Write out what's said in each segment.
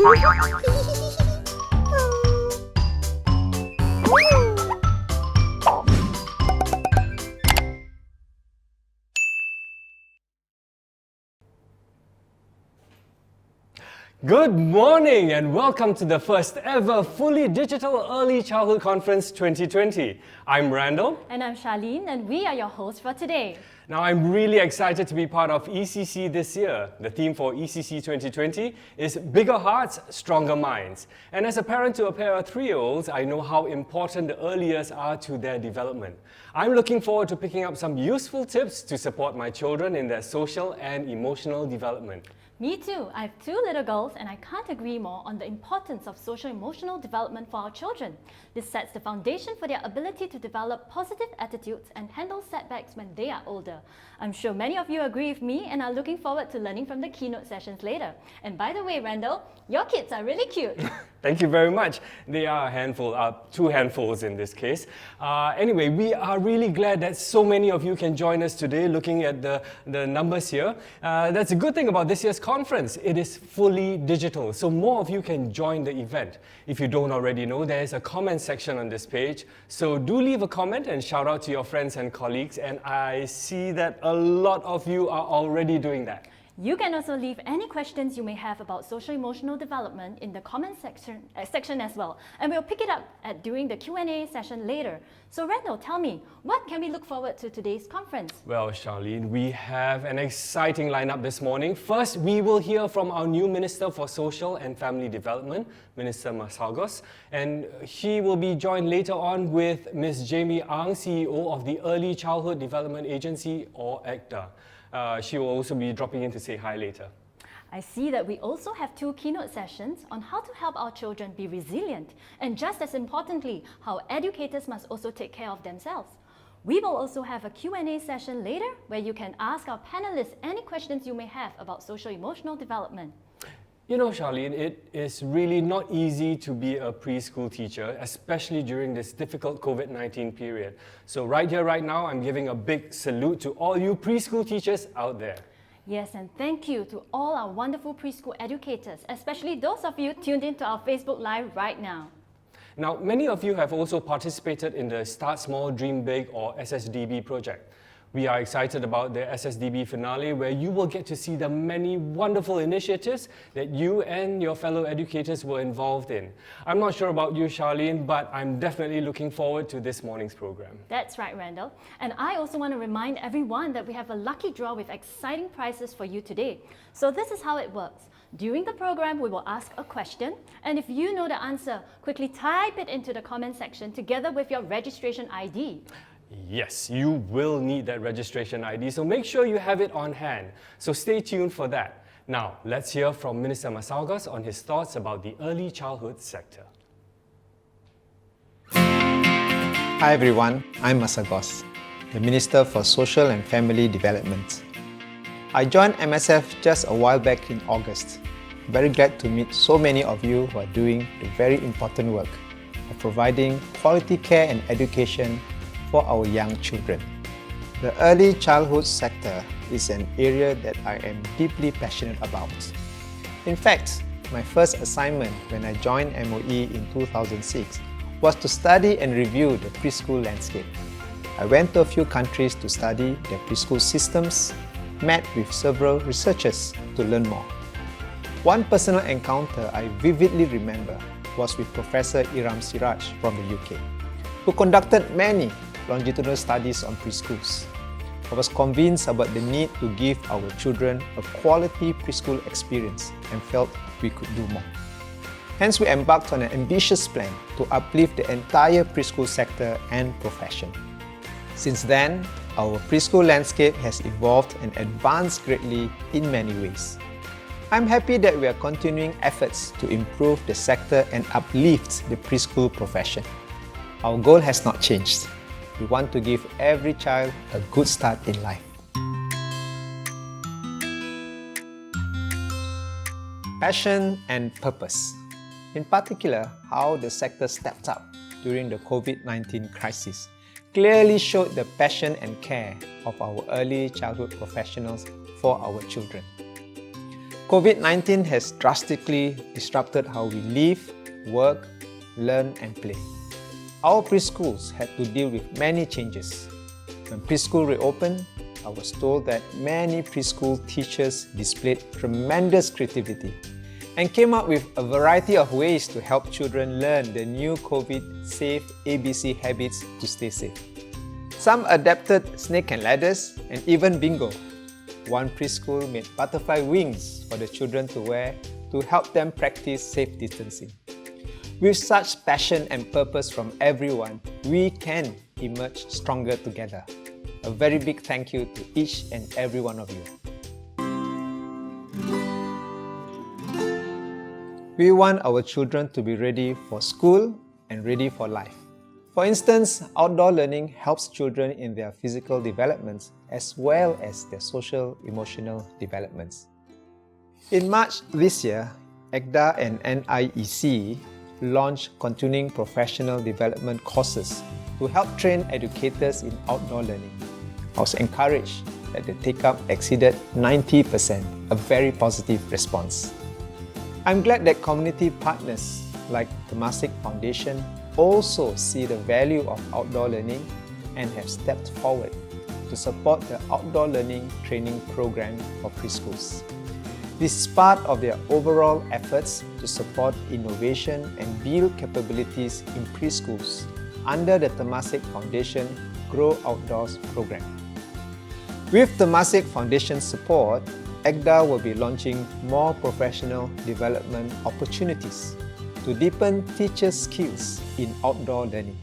Good morning and welcome to the first ever fully digital Early Childhood Conference 2020. I'm Randall. And I'm Charlene, and we are your hosts for today. Now I'm really excited to be part of ECC this year. The theme for ECC 2020 is Bigger Hearts, Stronger Minds. And as a parent to a pair of 3-year-olds, I know how important the early years are to their development. I'm looking forward to picking up some useful tips to support my children in their social and emotional development. Me too. I have 2 little girls and I can't agree more on the importance of social-emotional development for our children. This sets the foundation for their ability to develop positive attitudes and handle setbacks when they are older. I'm sure many of you agree with me and are looking forward to learning from the keynote sessions later. And by the way, Randall, your kids are really cute. Thank you very much. They are a handful, 2 handfuls in this case. Anyway, we are really glad that so many of you can join us today looking at the numbers here. That's a good thing about this year's conference. It is fully digital, so more of you can join the event. If you don't already know, there is a comment section on this page, so do leave a comment and shout out to your friends and colleagues, and I see that a lot of you are already doing that. You can also leave any questions you may have about social-emotional development in the comment section as well, and we'll pick it up during the Q&A session later. So Randall, tell me, what can we look forward to today's conference? Well, Charlene, we have an exciting lineup this morning. First, we will hear from our new Minister for Social and Family Development, Minister Masagos, and he will be joined later on with Ms. Jamie Ang, CEO of the Early Childhood Development Agency, or ECDA. She will also be dropping in to say hi later. I see that we also have 2 keynote sessions on how to help our children be resilient, and just as importantly, how educators must also take care of themselves. We will also have a Q&A session later where you can ask our panelists any questions you may have about social-emotional development. You know, Charlene, it is really not easy to be a preschool teacher, especially during this difficult COVID-19 period. So right here, right now, I'm giving a big salute to all you preschool teachers out there. Yes, and thank you to all our wonderful preschool educators, especially those of you tuned into our Facebook Live right now. Now, many of you have also participated in the Start Small, Dream Big, or SSDB project. We are excited about the SSDB finale, where you will get to see the many wonderful initiatives that you and your fellow educators were involved in. I'm not sure about you, Charlene, but I'm definitely looking forward to this morning's program. That's right, Randall. And I also want to remind everyone that we have a lucky draw with exciting prizes for you today. So this is how it works. During the program, we will ask a question, and if you know the answer, quickly type it into the comment section together with your registration ID. Yes, you will need that registration ID, so make sure you have it on hand. So stay tuned for that. Now, let's hear from Minister Masagos on his thoughts about the early childhood sector. Hi everyone, I'm Masagos, the Minister for Social and Family Development. I joined MSF just a while back in August. Very glad to meet so many of you who are doing the very important work of providing quality care and education for our young children. The early childhood sector is an area that I am deeply passionate about. In fact, my first assignment when I joined MOE in 2006 was to study and review the preschool landscape. I went to a few countries to study their preschool systems, met with several researchers to learn more. One personal encounter I vividly remember was with Professor Iram Siraj from the UK, who conducted many longitudinal studies on preschools. I was convinced about the need to give our children a quality preschool experience and felt we could do more. Hence, we embarked on an ambitious plan to uplift the entire preschool sector and profession. Since then, our preschool landscape has evolved and advanced greatly in many ways. I'm happy that we are continuing efforts to improve the sector and uplift the preschool profession. Our goal has not changed. We want to give every child a good start in life. Passion and purpose. In particular, how the sector stepped up during the COVID-19 crisis clearly showed the passion and care of our early childhood professionals for our children. COVID-19 has drastically disrupted how we live, work, learn and play. Our preschools had to deal with many changes. When preschool reopened, I was told that many preschool teachers displayed tremendous creativity and came up with a variety of ways to help children learn the new COVID-safe ABC habits to stay safe. Some adapted snake and ladders and even bingo. One preschool made butterfly wings for the children to wear to help them practice safe distancing. With such passion and purpose from everyone, we can emerge stronger together. A very big thank you to each and every one of you. We want our children to be ready for school and ready for life. For instance, outdoor learning helps children in their physical developments as well as their social emotional developments. In March this year, ECDA and NIEC launched continuing professional development courses to help train educators in outdoor learning. I was encouraged that the take-up exceeded 90%, a very positive response. I'm glad that community partners like Temasek Foundation also see the value of outdoor learning and have stepped forward to support the outdoor learning training program for preschools. This is part of their overall efforts to support innovation and build capabilities in preschools under the Temasek Foundation Grow Outdoors program. With Temasek Foundation support, ECDA will be launching more professional development opportunities to deepen teachers' skills in outdoor learning.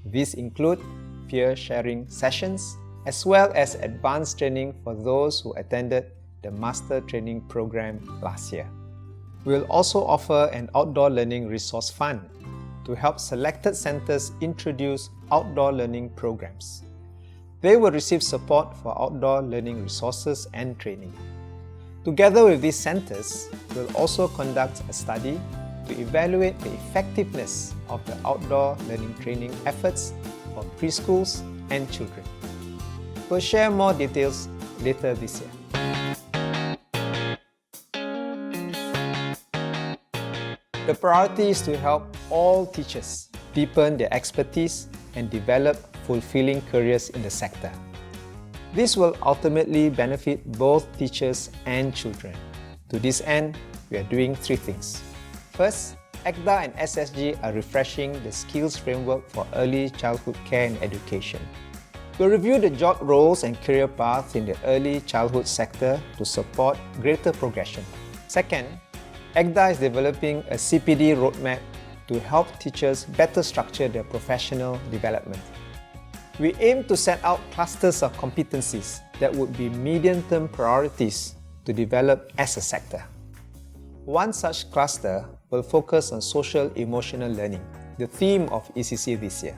These include peer sharing sessions as well as advanced training for those who attended the Master Training Program last year. We'll also offer an outdoor learning resource fund to help selected centers introduce outdoor learning programs. They will receive support for outdoor learning resources and training. Together with these centers, we'll also conduct a study to evaluate the effectiveness of the outdoor learning training efforts for preschools and children. We'll share more details later this year. The priority is to help all teachers deepen their expertise and develop fulfilling careers in the sector. This will ultimately benefit both teachers and children. To this end, we are doing three things. First, ECDA and SSG are refreshing the skills framework for early childhood care and education. We'll review the job roles and career paths in the early childhood sector to support greater progression. Second, ECDA is developing a CPD roadmap to help teachers better structure their professional development. We aim to set out clusters of competencies that would be medium-term priorities to develop as a sector. One such cluster will focus on social-emotional learning, the theme of ECC this year.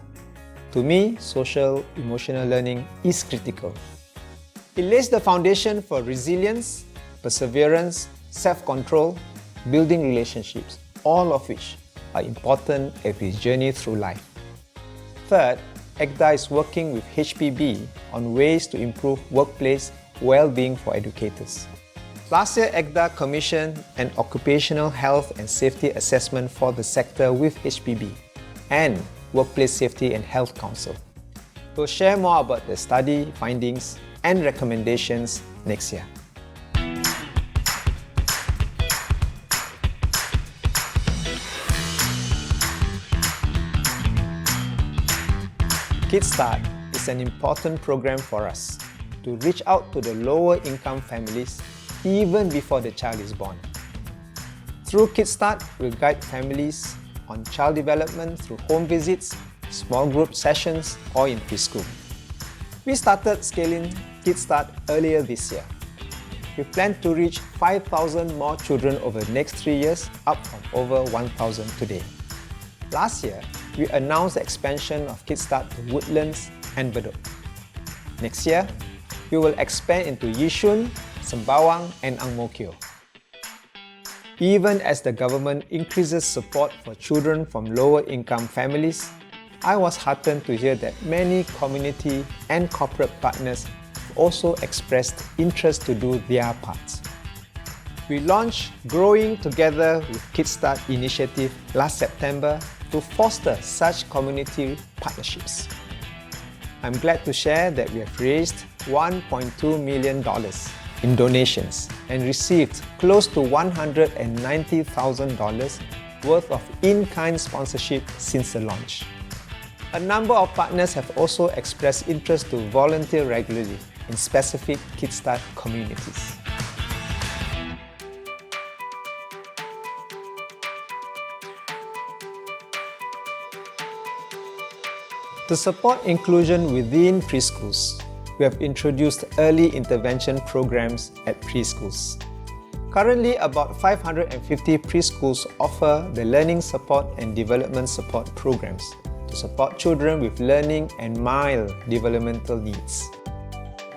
To me, social-emotional learning is critical. It lays the foundation for resilience, perseverance, self-control, building relationships, all of which are important as we journey through life. Third, ECDA is working with HPB on ways to improve workplace well-being for educators. Last year, ECDA commissioned an occupational health and safety assessment for the sector with HPB and Workplace Safety and Health Council. We'll share more about the study findings and recommendations next year. Kickstart is an important program for us to reach out to the lower income families even before the child is born. Through Kickstart, we'll guide families on child development through home visits, small group sessions, or in preschool. We started scaling Kickstart earlier this year. We plan to reach 5,000 more children over the next 3 years, up from over 1,000 today. Last year, we announced the expansion of Kickstart to Woodlands and Bedok. Next year, we will expand into Yishun, Sembawang, and Ang Mo Kio. Even as the government increases support for children from lower-income families, I was heartened to hear that many community and corporate partners also expressed interest to do their parts. We launched Growing Together with Kickstart initiative last September to foster such community partnerships. I'm glad to share that we have raised $1.2 million in donations and received close to $190,000 worth of in-kind sponsorship since the launch. A number of partners have also expressed interest to volunteer regularly in specific Kickstart communities. To support inclusion within preschools, we have introduced early intervention programs at preschools. Currently, about 550 preschools offer the Learning Support and Development Support programs to support children with learning and mild developmental needs.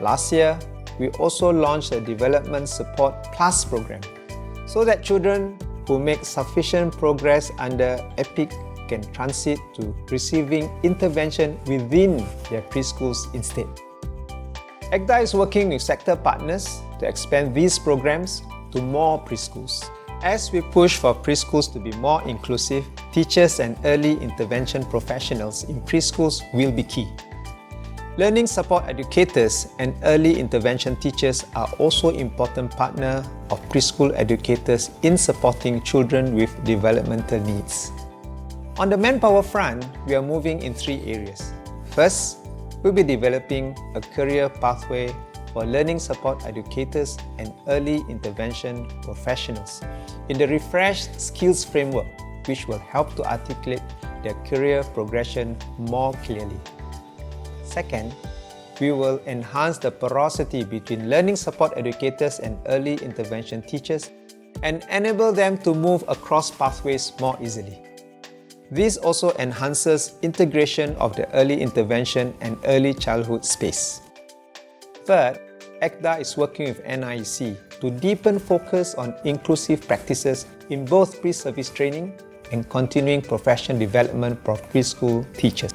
Last year, we also launched a Development Support Plus program so that children who make sufficient progress under EPIC can transit to receiving intervention within their preschools instead. ECDA is working with sector partners to expand these programs to more preschools. As we push for preschools to be more inclusive, teachers and early intervention professionals in preschools will be key. Learning support educators and early intervention teachers are also important partners of preschool educators in supporting children with developmental needs. On the manpower front, we are moving in 3 areas. First, we'll be developing a career pathway for learning support educators and early intervention professionals in the refreshed skills framework, which will help to articulate their career progression more clearly. Second, we will enhance the porosity between learning support educators and early intervention teachers and enable them to move across pathways more easily. This also enhances integration of the early intervention and early childhood space. Third, ECDA is working with NIEC to deepen focus on inclusive practices in both pre-service training and continuing professional development for preschool teachers.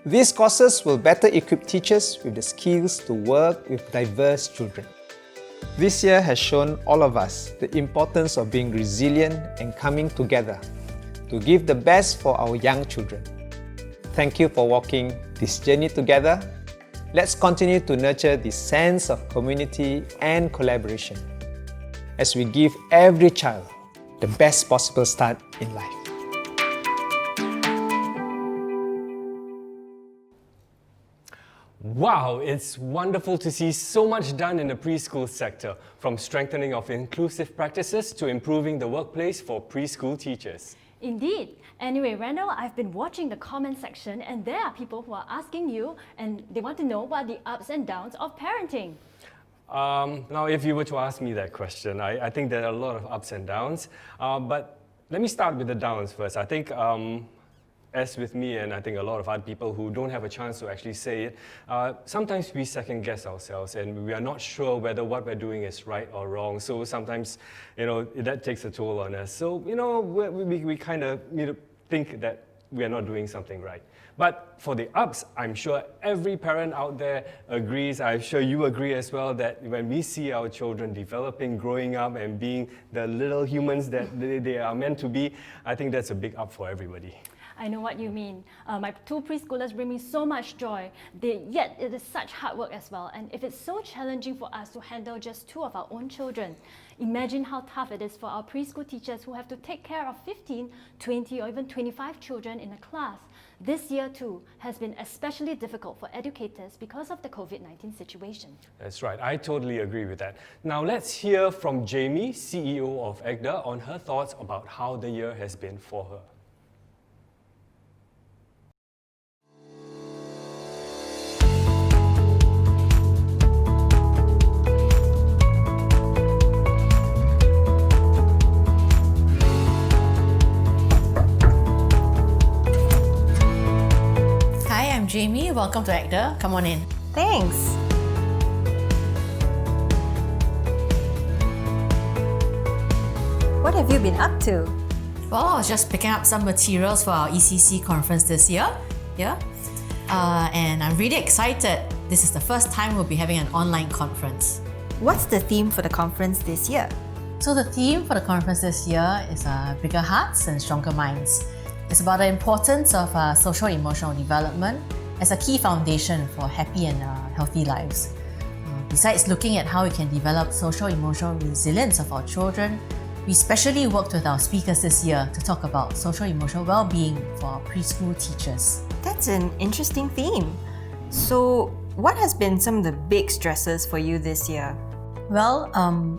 These courses will better equip teachers with the skills to work with diverse children. This year has shown all of us the importance of being resilient and coming together to give the best for our young children. Thank you for walking this journey together. Let's continue to nurture this sense of community and collaboration as we give every child the best possible start in life. Wow, it's wonderful to see so much done in the preschool sector, from strengthening of inclusive practices to improving the workplace for preschool teachers. Indeed. Anyway, Randall, I've been watching the comment section and there are people who are asking you and they want to know what are the ups and downs of parenting. Now, if you were to ask me that question, I think there are a lot of ups and downs. But let me start with the downs first. I think, as with me and I think a lot of other people who don't have a chance to actually say it, sometimes we second guess ourselves and we are not sure whether what we're doing is right or wrong. So sometimes, that takes a toll on us. So, we kind of need to think that we are not doing something right. But for the ups, I'm sure every parent out there agrees, I'm sure you agree as well, that when we see our children developing, growing up and being the little humans that they are meant to be, I think that's a big up for everybody. I know what you mean. My 2 preschoolers bring me so much joy, yet it is such hard work as well. And if it's so challenging for us to handle just 2 of our own children, imagine how tough it is for our preschool teachers who have to take care of 15, 20 or even 25 children in a class. This year too has been especially difficult for educators because of the COVID-19 situation. That's right, I totally agree with that. Now let's hear from Jamie, CEO of ECDA, on her thoughts about how the year has been for her. Jamie, welcome to ECDA. Come on in. Thanks. What have you been up to? Well, I was just picking up some materials for our ECC conference this year. And I'm really excited. This is the first time we'll be having an online conference. What's the theme for the conference this year? So the theme for the conference this year is Bigger Hearts and Stronger Minds. It's about the importance of social emotional development as a key foundation for happy and healthy lives. Besides looking at how we can develop social emotional resilience of our children, we specially worked with our speakers this year to talk about social emotional well-being for our preschool teachers. That's an interesting theme. So, what has been some of the big stresses for you this year? Well,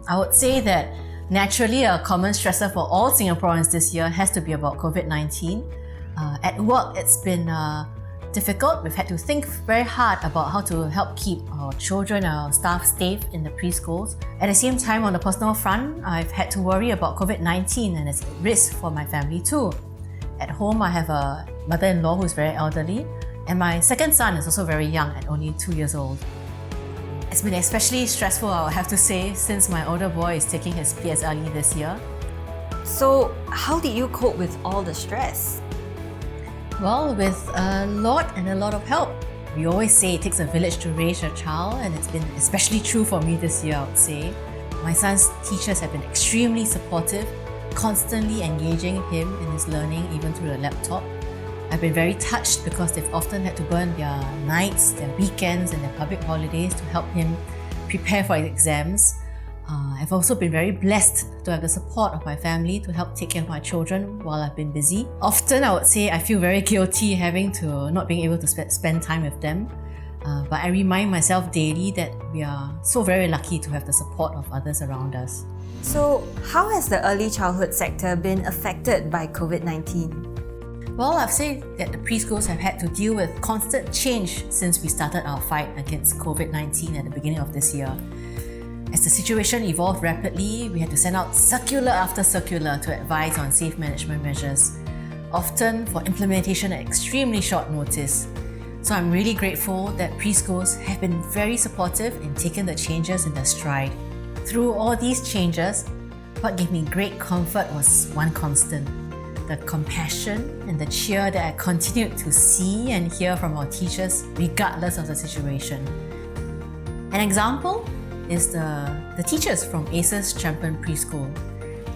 I would say that naturally a common stressor for all Singaporeans this year has to be about COVID-19. At work, it's been difficult. We've had to think very hard about how to help keep our children, our staff safe in the preschools. At the same time, on the personal front, I've had to worry about COVID-19 and its risk for my family too. At home, I have a mother-in-law who's very elderly, and my second son is also very young at only 2 years old. It's been especially stressful, I would have to say, since my older boy is taking his PSLE this year. So, how did you cope with all the stress? Well, with a lot of help. We always say it takes a village to raise a child, and it's been especially true for me this year, I would say. My son's teachers have been extremely supportive, constantly engaging him in his learning, even through the laptop. I've been very touched because they've often had to burn their nights, their weekends, and their public holidays to help him prepare for his exams. I've also been very blessed to have the support of my family to help take care of my children while I've been busy. Often I would say I feel very guilty having to not being able to spend time with them. But I remind myself daily that we are so very lucky to have the support of others around us. So, how has the early childhood sector been affected by COVID-19? Well, I've said that the preschools have had to deal with constant change since we started our fight against COVID-19 at the beginning of this year. As the situation evolved rapidly, we had to send out circular after circular to advise on safe management measures, often for implementation at extremely short notice. So I'm really grateful that preschools have been very supportive in taking the changes in their stride. Through all these changes, what gave me great comfort was one constant: the compassion and the cheer that I continued to see and hear from our teachers regardless of the situation. An example is the teachers from ACES Champion Preschool.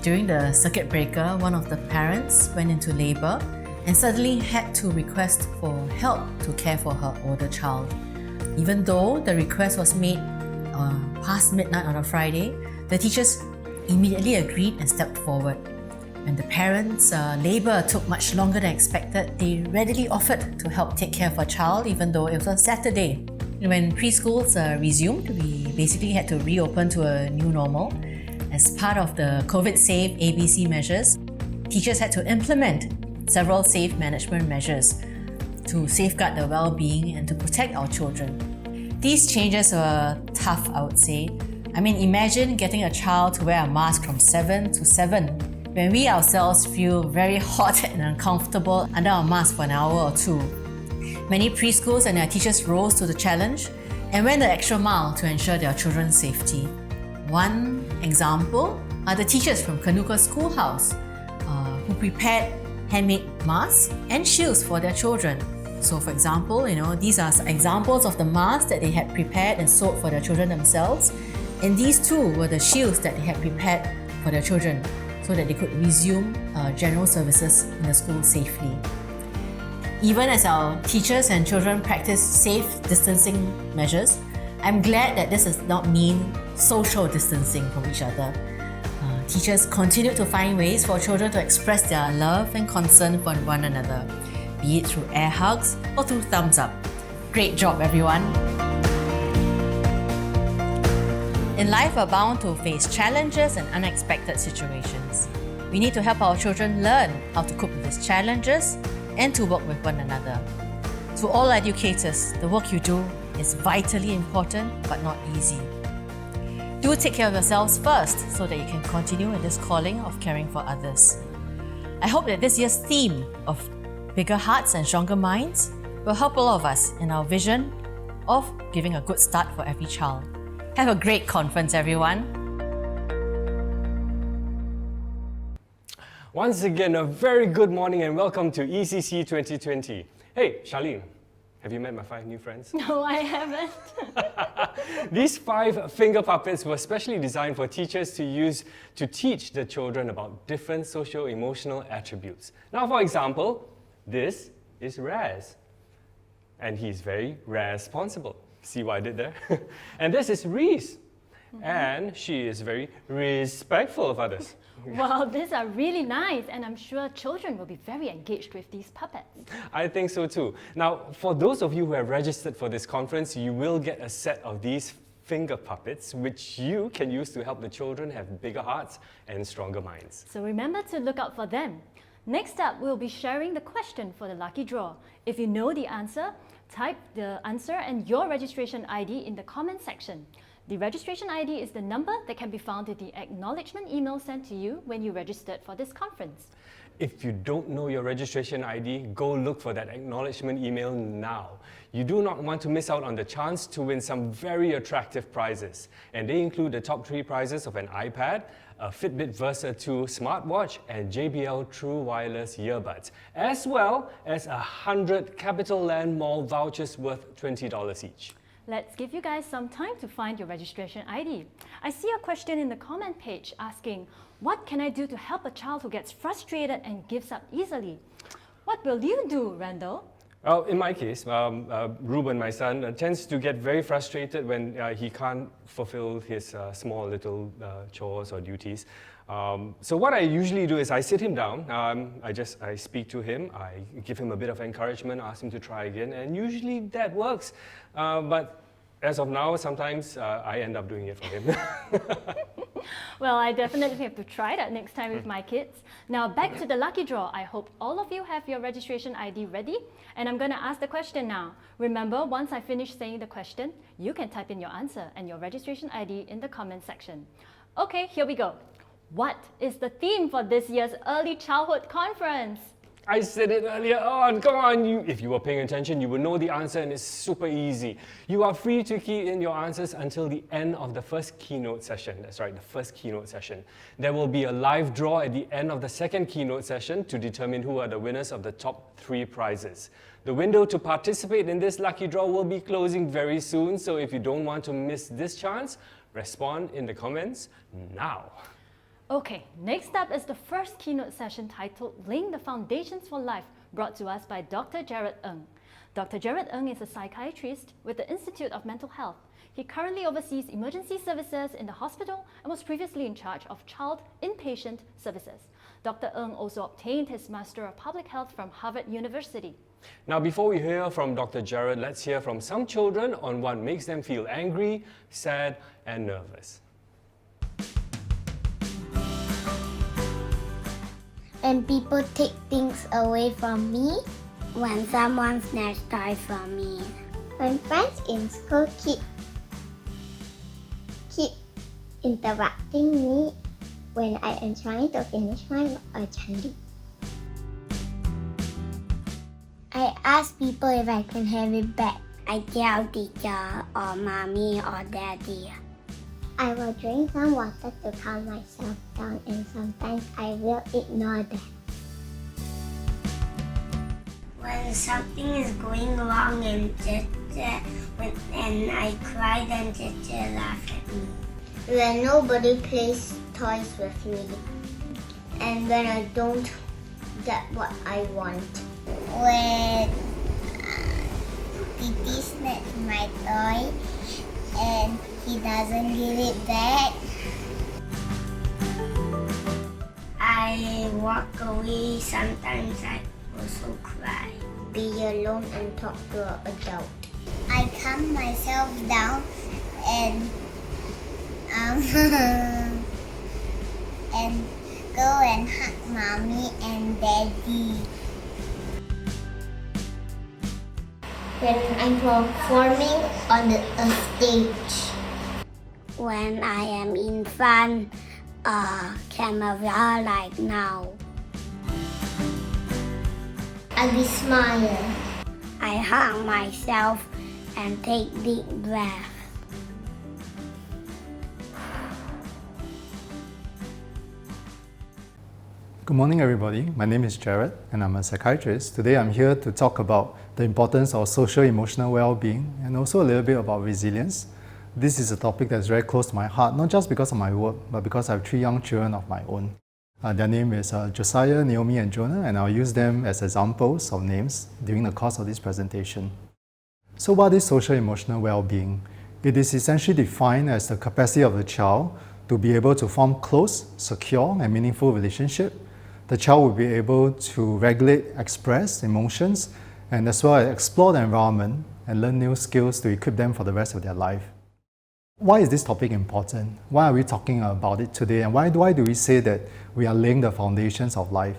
During the circuit breaker, one of the parents went into labour and suddenly had to request for help to care for her older child. Even though the request was made past midnight on a Friday, the teachers immediately agreed and stepped forward. When the parents' labour took much longer than expected, they readily offered to help take care of her child even though it was a Saturday. When preschools resumed, we basically had to reopen to a new normal. As part of the COVID-safe ABC measures, teachers had to implement several safe management measures to safeguard the well-being and to protect our children. These changes were tough, I would say. I mean, imagine getting a child to wear a mask from 7 to 7 when we ourselves feel very hot and uncomfortable under our mask for an hour or two. Many preschools and their teachers rose to the challenge and went the extra mile to ensure their children's safety. One example are the teachers from Kanuka Schoolhouse who prepared handmade masks and shields for their children. So for example, these are examples of the masks that they had prepared and sewed for their children themselves. And these too were the shields that they had prepared for their children so that they could resume general services in the school safely. Even as our teachers and children practice safe distancing measures, I'm glad that this does not mean social distancing from each other. Teachers continue to find ways for children to express their love and concern for one another, be it through air hugs or through thumbs up. Great job, everyone! In life, we're bound to face challenges and unexpected situations. We need to help our children learn how to cope with these challenges and to work with one another. To all educators, the work you do is vitally important but not easy. Do take care of yourselves first so that you can continue in this calling of caring for others. I hope that this year's theme of Bigger Hearts and Stronger Minds will help all of us in our vision of giving a good start for every child. Have a great conference, everyone. Once again, a very good morning and welcome to ECC 2020. Hey, Charlene, Have you met my 5 new friends? No, I haven't. These 5 finger puppets were specially designed for teachers to use to teach the children about different socio-emotional attributes. Now, for example, this is Raz. And he's very responsible. See what I did there? And this is Reese. And she is very respectful of others. Wow, these are really nice, and I'm sure children will be very engaged with these puppets. I think so too. Now, for those of you who have registered for this conference, you will get a set of these finger puppets, which you can use to help the children have bigger hearts and stronger minds. So remember to look out for them. Next up, we'll be sharing the question for the lucky draw. If you know the answer, type the answer and your registration ID in the comment section. The registration ID is the number that can be found in the acknowledgement email sent to you when you registered for this conference. If you don't know your registration ID, go look for that acknowledgement email now. You do not want to miss out on the chance to win some very attractive prizes. And they include the top 3 prizes of an iPad, a Fitbit Versa 2 smartwatch, and JBL True Wireless earbuds, as well as 100 CapitaLand Mall vouchers worth $20 each. Let's give you guys some time to find your registration ID. I see a question in the comment page asking, what can I do to help a child who gets frustrated and gives up easily? What will you do, Randall? Well, in my case, Ruben, my son, tends to get very frustrated when he can't fulfill his small little chores or duties. So what I usually do is I sit him down, I speak to him, I give him a bit of encouragement, ask him to try again, and usually that works. But as of now, sometimes I end up doing it for him. Well, I definitely have to try that next time with my kids. Now back to the lucky draw. I hope all of you have your registration ID ready, and I'm going to ask the question now. Remember, once I finish saying the question, you can type in your answer and your registration ID in the comment section. Okay, here we go. What is the theme for this year's Early Childhood Conference? I said it earlier on, come on, if you were paying attention, you would know the answer, and it's super easy. You are free to key in your answers until the end of the first keynote session. That's right, the first keynote session. There will be a live draw at the end of the second keynote session to determine who are the winners of the top 3 prizes. The window to participate in this lucky draw will be closing very soon, so if you don't want to miss this chance, respond in the comments now. Okay, next up is the first keynote session titled Laying the Foundations for Life, brought to us by Dr. Jared Ng. Dr. Jared Ng is a psychiatrist with the Institute of Mental Health. He currently oversees emergency services in the hospital and was previously in charge of child inpatient services. Dr. Ng also obtained his Master of Public Health from Harvard University. Now, before we hear from Dr. Jared, let's hear from some children on what makes them feel angry, sad, and nervous. When people take things away from me, when someone snatches toys from me, when friends in school keep interrupting me when I am trying to finish my candy. I ask people if I can have it back. I tell teacher or mommy or daddy. I will drink some water to calm myself down, and sometimes I will ignore them. When something is going wrong and I cry, then teacher laughs at me. When nobody plays toys with me, and when I don't get what I want. When Titi snatches my toy and he doesn't give it back, I walk away. Sometimes I also cry. Be alone and talk to an adult. I calm myself down and and go and hug mommy and daddy. When I'm performing on a stage. When I am in front of camera like now. I will smile. I hug myself and take deep breath. Good morning, everybody. My name is Jared, and I'm a psychiatrist. Today, I'm here to talk about the importance of social-emotional well-being and also a little bit about resilience. This is a topic that's very close to my heart, not just because of my work, but because I have 3 young children of my own. Their name is Josiah, Naomi, and Jonah, and I'll use them as examples of names during the course of this presentation. So what is social-emotional well-being? It is essentially defined as the capacity of the child to be able to form close, secure, and meaningful relationships. The child will be able to regulate, express emotions, and as well as explore the environment and learn new skills to equip them for the rest of their life. Why is this topic important? Why are we talking about it today? And why do we say that we are laying the foundations of life?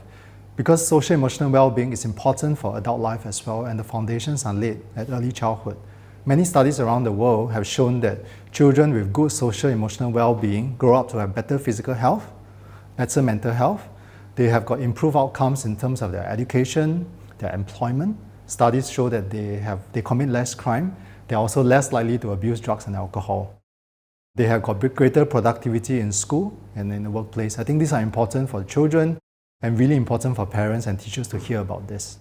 Because social-emotional well-being is important for adult life as well, and the foundations are laid at early childhood. Many studies around the world have shown that children with good social-emotional well-being grow up to have better physical health, better mental health. They have got improved outcomes in terms of their education, their employment. Studies show that they commit less crime. They are also less likely to abuse drugs and alcohol. They have got greater productivity in school and in the workplace. I think these are important for children and really important for parents and teachers to hear about this.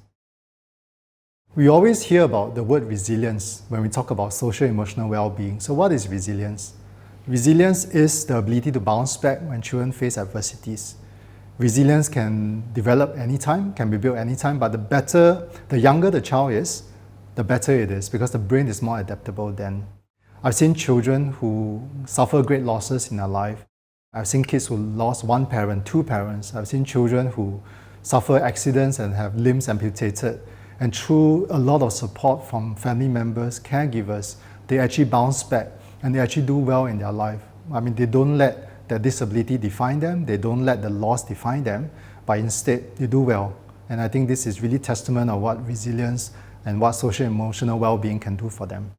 We always hear about the word resilience when we talk about social-emotional well-being. So what is resilience? Resilience is the ability to bounce back when children face adversities. Resilience can develop anytime, can be built anytime, but the younger the child is, the better it is because the brain is more adaptable then. I've seen children who suffer great losses in their life. I've seen kids who lost 1 parent, 2 parents. I've seen children who suffer accidents and have limbs amputated. And through a lot of support from family members, caregivers, they actually bounce back and they actually do well in their life. I mean, they don't let their disability define them, they don't let the loss define them, but instead they do well. And I think this is really testament of what resilience and what social-emotional well-being can do for them.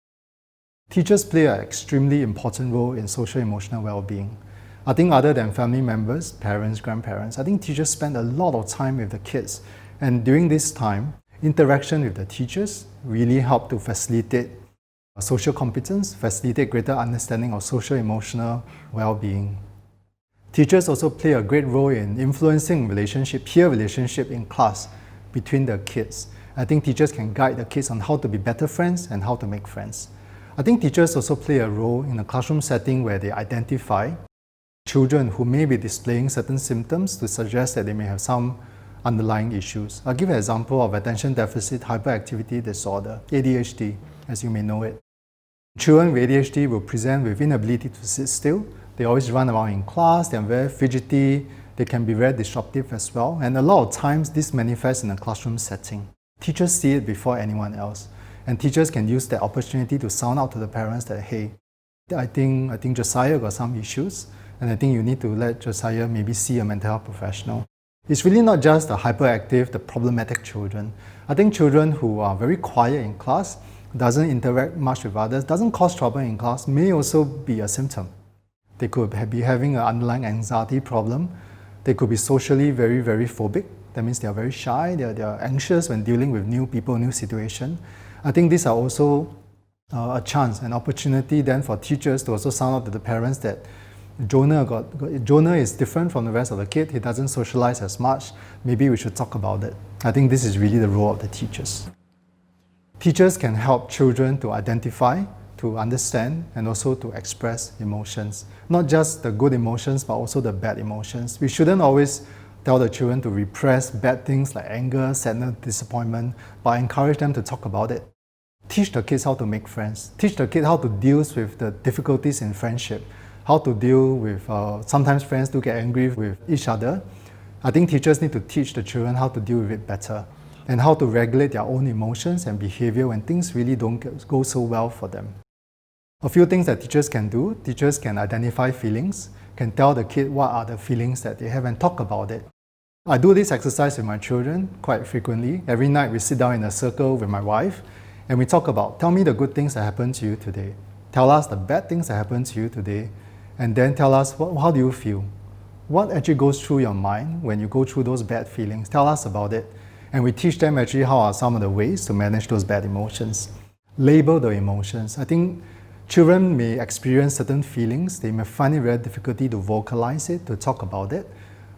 Teachers play an extremely important role in social-emotional well-being. I think other than family members, parents, grandparents, I think teachers spend a lot of time with the kids. And during this time, interaction with the teachers really help to facilitate social competence, facilitate greater understanding of social-emotional well-being. Teachers also play a great role in influencing peer relationship in class between the kids. I think teachers can guide the kids on how to be better friends and how to make friends. I think teachers also play a role in a classroom setting where they identify children who may be displaying certain symptoms to suggest that they may have some underlying issues. I'll give an example of attention deficit hyperactivity disorder, ADHD, as you may know it. Children with ADHD will present with inability to sit still. They always run around in class, they're very fidgety, they can be very disruptive as well. And a lot of times this manifests in a classroom setting. Teachers see it before anyone else. And teachers can use that opportunity to sound out to the parents that, hey, I think Josiah got some issues, and I think you need to let Josiah maybe see a mental health professional. It's really not just the hyperactive, the problematic children. I think children who are very quiet in class, doesn't interact much with others, doesn't cause trouble in class, may also be a symptom. They could be having an underlying anxiety problem. They could be socially very, very phobic. That means they are very shy, they are anxious when dealing with new people, new situation. I think these are also a chance, an opportunity then for teachers to also sound out to the parents that Jonah is different from the rest of the kid. He doesn't socialize as much. Maybe we should talk about it. I think this is really the role of the teachers. Teachers can help children to identify, to understand, and also to express emotions. Not just the good emotions, but also the bad emotions. We shouldn't always tell the children to repress bad things like anger, sadness, disappointment, but encourage them to talk about it. Teach the kids how to make friends. Teach the kids how to deal with the difficulties in friendship, how to deal with, sometimes friends do get angry with each other. I think teachers need to teach the children how to deal with it better and how to regulate their own emotions and behavior when things really don't go so well for them. A few things that teachers can do. Teachers can identify feelings, can tell the kid what are the feelings that they have and talk about it. I do this exercise with my children quite frequently. Every night we sit down in a circle with my wife and we talk about, tell me the good things that happened to you today. Tell us the bad things that happened to you today. And then tell us, how do you feel? What actually goes through your mind when you go through those bad feelings? Tell us about it. And we teach them actually how are some of the ways to manage those bad emotions. Label the emotions. I think children may experience certain feelings. They may find it very difficult to vocalize it, to talk about it.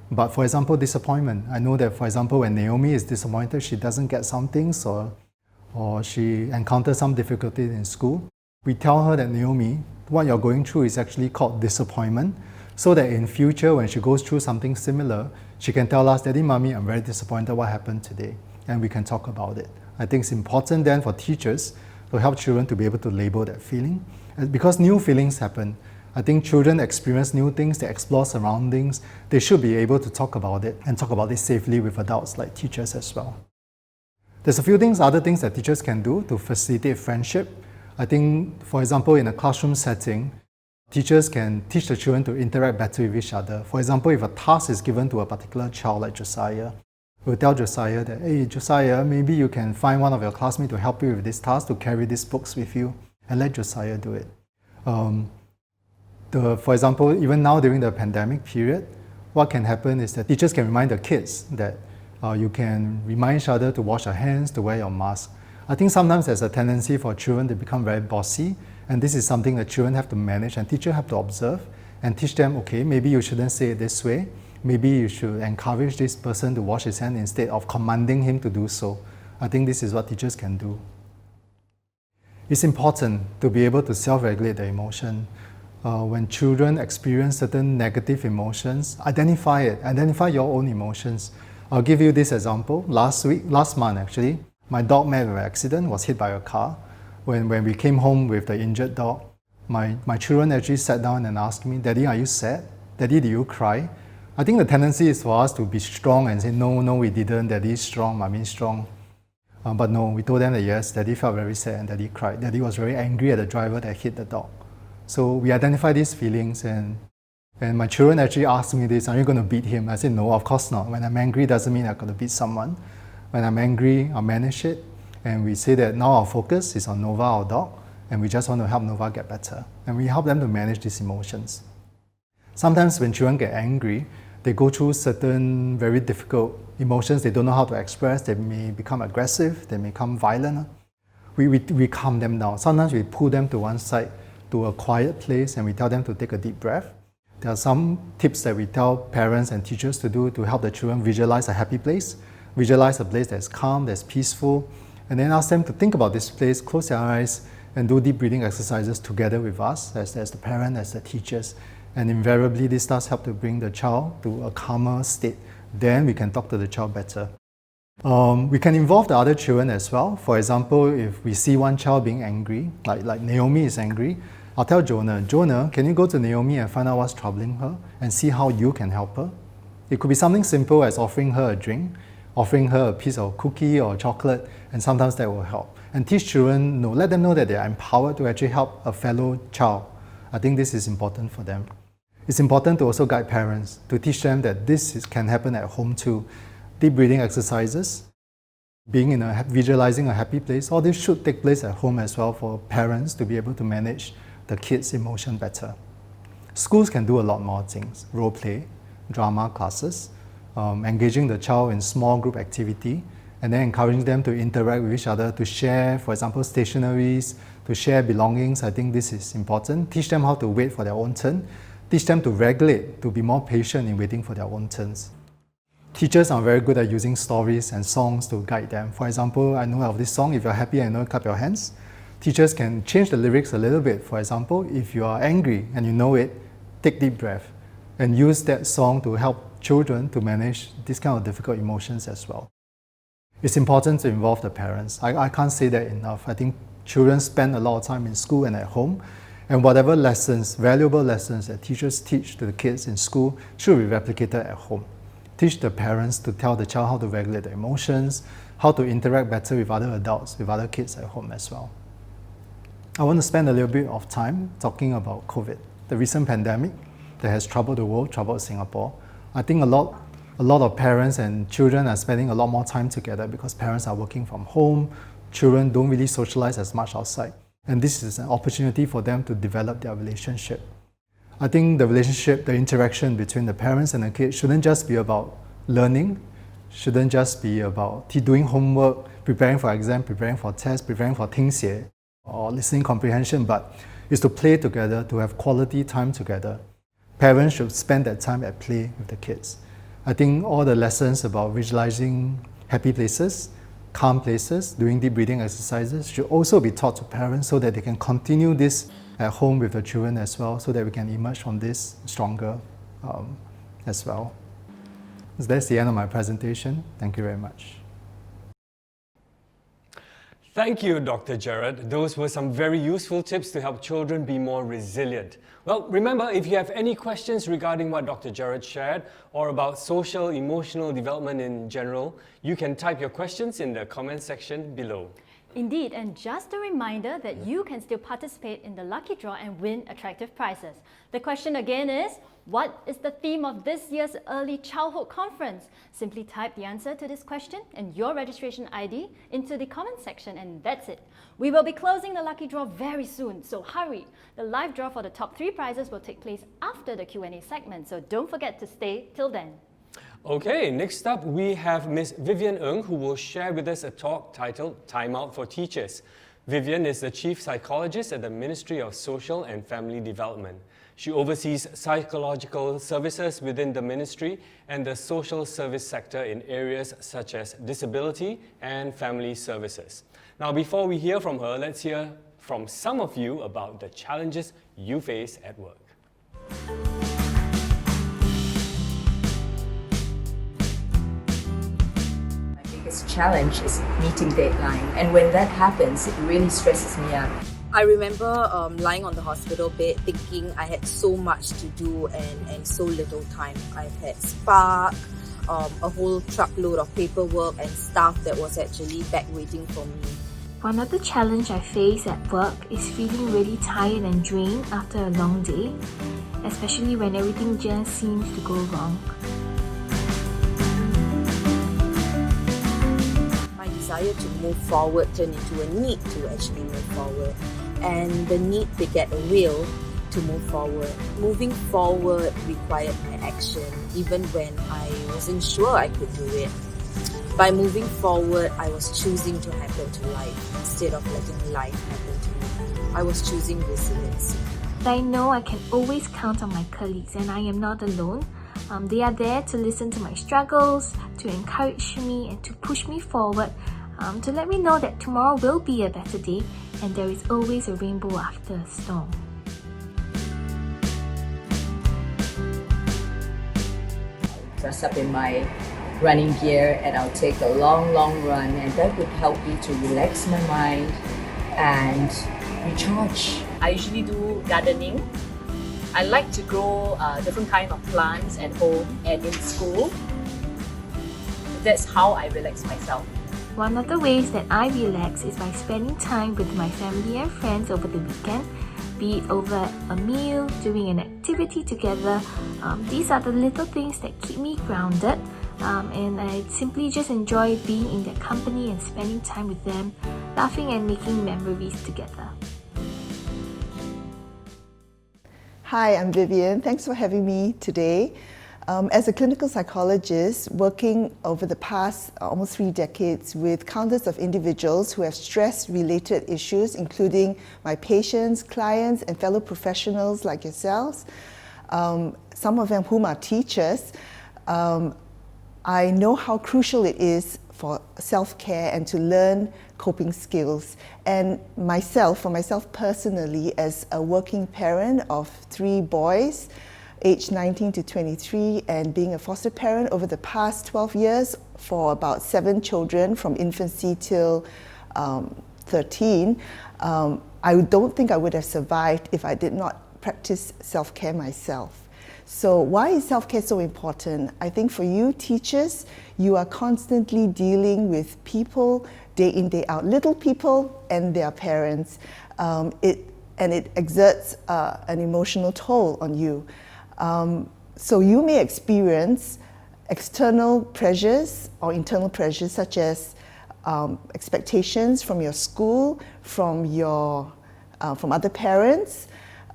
But for example, disappointment. I know that, for example, when Naomi is disappointed, she doesn't get some things or she encounters some difficulties in school, we tell her that, Naomi, what you're going through is actually called disappointment, so that in future, when she goes through something similar, she can tell us, Daddy, Mommy, I'm very disappointed what happened today, and we can talk about it. I think it's important then for teachers to help children to be able to label that feeling, because new feelings happen. I think children experience new things, they explore surroundings, they should be able to talk about it and talk about it safely with adults like teachers as well. There's a few other things that teachers can do to facilitate friendship. I think, for example, in a classroom setting, teachers can teach the children to interact better with each other. For example, if a task is given to a particular child like Josiah, we'll tell Josiah that, hey, Josiah, maybe you can find one of your classmates to help you with this task, to carry these books with you, and let Josiah do it. For example, even now during the pandemic period, what can happen is that teachers can remind the kids that you can remind each other to wash your hands, to wear your mask. I think sometimes there's a tendency for children to become very bossy, and this is something that children have to manage and teachers have to observe and teach them, okay, maybe you shouldn't say it this way, maybe you should encourage this person to wash his hands instead of commanding him to do so. I think this is what teachers can do. It's important to be able to self-regulate the emotion. When children experience certain negative emotions, identify it, identify your own emotions. I'll give you this example. Last month actually, my dog met with an accident, was hit by a car. When we came home with the injured dog, my children actually sat down and asked me, Daddy, are you sad? Daddy, do you cry? I think the tendency is for us to be strong and say, no, we didn't. Daddy is strong, Mommy is strong. But no, we told them that yes, Daddy felt very sad and Daddy cried. Daddy was very angry at the driver that hit the dog. So we identify these feelings, and my children actually asked me this, are you going to beat him? I said, no, of course not. When I'm angry, doesn't mean I'm going to beat someone. When I'm angry, I'll manage it. And we say that now our focus is on Nova, our dog, and we just want to help Nova get better. And we help them to manage these emotions. Sometimes when children get angry, they go through certain very difficult emotions they don't know how to express. They may become aggressive, they may become violent. We calm them down. Sometimes we pull them to one side, to a quiet place, and we tell them to take a deep breath. There are some tips that we tell parents and teachers to do to help the children visualize a happy place, visualize a place that's calm, that's peaceful, and then ask them to think about this place, close their eyes, and do deep breathing exercises together with us, as the parent, as the teachers. And invariably, this does help to bring the child to a calmer state. Then we can talk to the child better. We can involve the other children as well. For example, if we see one child being angry, like Naomi is angry, I'll tell Jonah, can you go to Naomi and find out what's troubling her and see how you can help her? It could be something simple as offering her a drink, offering her a piece of cookie or chocolate, and sometimes that will help. And teach children, let them know that they are empowered to actually help a fellow child. I think this is important for them. It's important to also guide parents, to teach them that this can happen at home too. Deep breathing exercises, visualizing a happy place, all this should take place at home as well for parents to be able to manage the kids' emotion better. Schools can do a lot more things: role play, drama classes, engaging the child in small group activity, and then encouraging them to interact with each other, to share, for example, stationeries, to share belongings. I think this is important. Teach them how to wait for their own turn. Teach them to regulate, to be more patient in waiting for their own turns. Teachers are very good at using stories and songs to guide them. For example, I know of this song, if you're happy, I know, clap your hands. Teachers can change the lyrics a little bit. For example, if you are angry and you know it, take deep breath and use that song to help children to manage these kind of difficult emotions as well. It's important to involve the parents. I can't say that enough. I think children spend a lot of time in school and at home, and whatever lessons, valuable lessons that teachers teach to the kids in school should be replicated at home. Teach the parents to tell the child how to regulate their emotions, how to interact better with other adults, with other kids at home as well. I want to spend a little bit of time talking about COVID, the recent pandemic that has troubled the world, troubled Singapore. I think a lot of parents and children are spending a lot more time together because parents are working from home, children don't really socialize as much outside. And this is an opportunity for them to develop their relationship. I think the relationship, the interaction between the parents and the kids shouldn't just be about learning, shouldn't just be about doing homework, preparing for exam, preparing for tests, preparing for 听写, or listening comprehension, but is to play together, to have quality time together. Parents should spend that time at play with the kids. I think all the lessons about visualizing happy places, calm places, doing deep breathing exercises should also be taught to parents so that they can continue this at home with the children as well, so that we can emerge from this stronger as well. So that's the end of my presentation. Thank you very much. Thank you, Dr. Jared. Those were some very useful tips to help children be more resilient. Well, remember, if you have any questions regarding what Dr. Jared shared or about social emotional development in general, you can type your questions in the comment section below. Indeed, and just a reminder that you can still participate in the lucky draw and win attractive prizes. The question again is, what is the theme of this year's Early Childhood Conference? Simply type the answer to this question and your registration ID into the comment section, and that's it. We will be closing the lucky draw very soon, so hurry. The live draw for the top 3 prizes will take place after the Q&A segment, so don't forget to stay till then. Okay, next up we have Ms. Vivienne Ng, who will share with us a talk titled Time Out for Teachers. Vivienne is the Chief Psychologist at the Ministry of Social and Family Development. She oversees psychological services within the ministry and the social service sector in areas such as disability and family services. Now, before we hear from her, let's hear from some of you about the challenges you face at work. My biggest challenge is meeting deadline, and when that happens, it really stresses me out. I remember lying on the hospital bed thinking I had so much to do and so little time. I've had Spark, a whole truckload of paperwork and stuff that was actually back waiting for me. One other challenge I face at work is feeling really tired and drained after a long day, especially when everything just seems to go wrong. My desire to move forward turned into a need to actually move forward, and the need to get a will to move forward. Moving forward required my action, even when I wasn't sure I could do it. By moving forward, I was choosing to happen to life instead of letting life happen to me. I was choosing resilience. I know I can always count on my colleagues, and I am not alone. They are there to listen to my struggles, to encourage me and to push me forward, to let me know that tomorrow will be a better day and there is always a rainbow after a storm. Dress up in my running gear and I'll take a long run, and that would help me to relax my mind and recharge. I usually do gardening. I like to grow different kind of plants at home and in school. That's how I relax myself. One of the ways that I relax is by spending time with my family and friends over the weekend, be it over a meal, doing an activity together. These are the little things that keep me grounded, and I simply just enjoy being in their company and spending time with them, laughing and making memories together. Hi, I'm Vivienne. Thanks for having me today. As a clinical psychologist, working over the past almost 3 decades with countless of individuals who have stress-related issues, including my patients, clients, and fellow professionals like yourselves, some of them whom are teachers, I know how crucial it is for self-care and to learn coping skills. And for myself personally, as a working parent of 3 boys, aged 19 to 23, and being a foster parent over the past 12 years for about 7 children from infancy till 13, I don't think I would have survived if I did not practice self-care myself. So why is self-care so important? I think for you teachers, you are constantly dealing with people day in, day out, little people and their parents. It exerts an emotional toll on you. So you may experience external pressures or internal pressures such as expectations from your school, from other parents.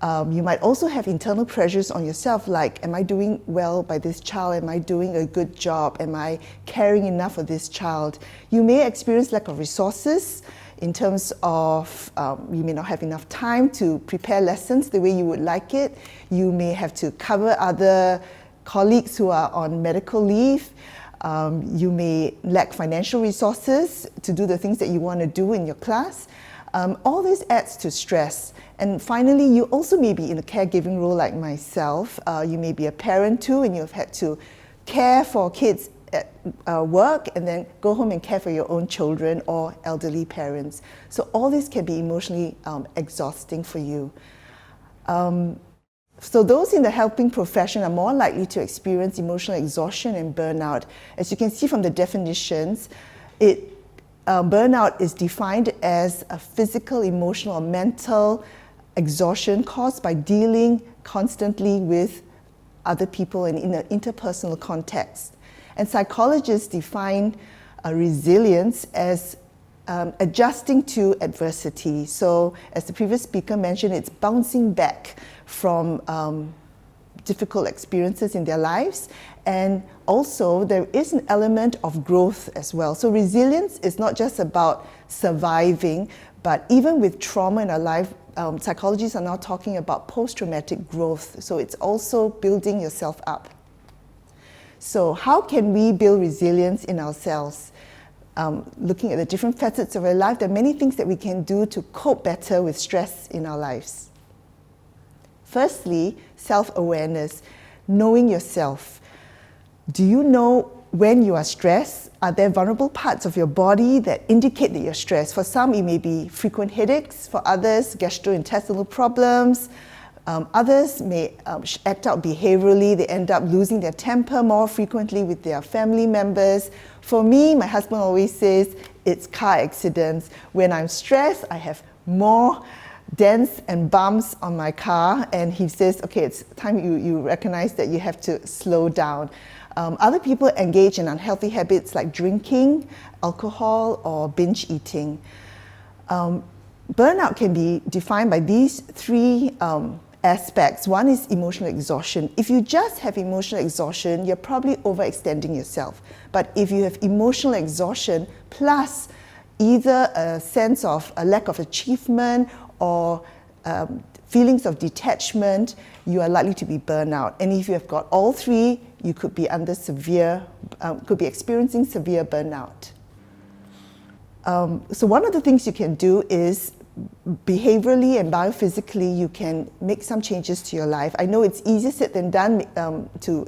You might also have internal pressures on yourself, like, am I doing well by this child? Am I doing a good job? Am I caring enough for this child? You may experience lack of resources in terms of you may not have enough time to prepare lessons the way you would like it. You may have to cover other colleagues who are on medical leave. You may lack financial resources to do the things that you want to do in your class. All this adds to stress. And finally, you also may be in a caregiving role like myself. You may be a parent too, and you've had to care for kids at work and then go home and care for your own children or elderly parents. So all this can be emotionally exhausting for you. So those in the helping profession are more likely to experience emotional exhaustion and burnout. As you can see from the definitions, burnout is defined as a physical, emotional, or mental exhaustion caused by dealing constantly with other people and in an interpersonal context. And psychologists define resilience as adjusting to adversity. So as the previous speaker mentioned, it's bouncing back from difficult experiences in their lives. And also there is an element of growth as well. So resilience is not just about surviving, but even with trauma in our life, psychologists are now talking about post-traumatic growth. So it's also building yourself up. So how can we build resilience in ourselves? Looking at the different facets of our life, there are many things that we can do to cope better with stress in our lives. Firstly, self-awareness, knowing yourself. Do you know when you are stressed? Are there vulnerable parts of your body that indicate that you're stressed? For some, it may be frequent headaches. For others, gastrointestinal problems. Others may act out behaviorally. They end up losing their temper more frequently with their family members. For me, my husband always says it's car accidents. When I'm stressed, I have more dents and bumps on my car, and he says, okay, it's time you recognize that you have to slow down. Other people engage in unhealthy habits like drinking, alcohol, or binge eating. Burnout can be defined by these three aspects. One is emotional exhaustion. If you just have emotional exhaustion, you're probably overextending yourself. But if you have emotional exhaustion plus either a sense of a lack of achievement or feelings of detachment, you are likely to be burnout. And if you have got all three, you could be experiencing severe burnout. So one of the things you can do is behaviorally and biophysically, you can make some changes to your life. I know it's easier said than done to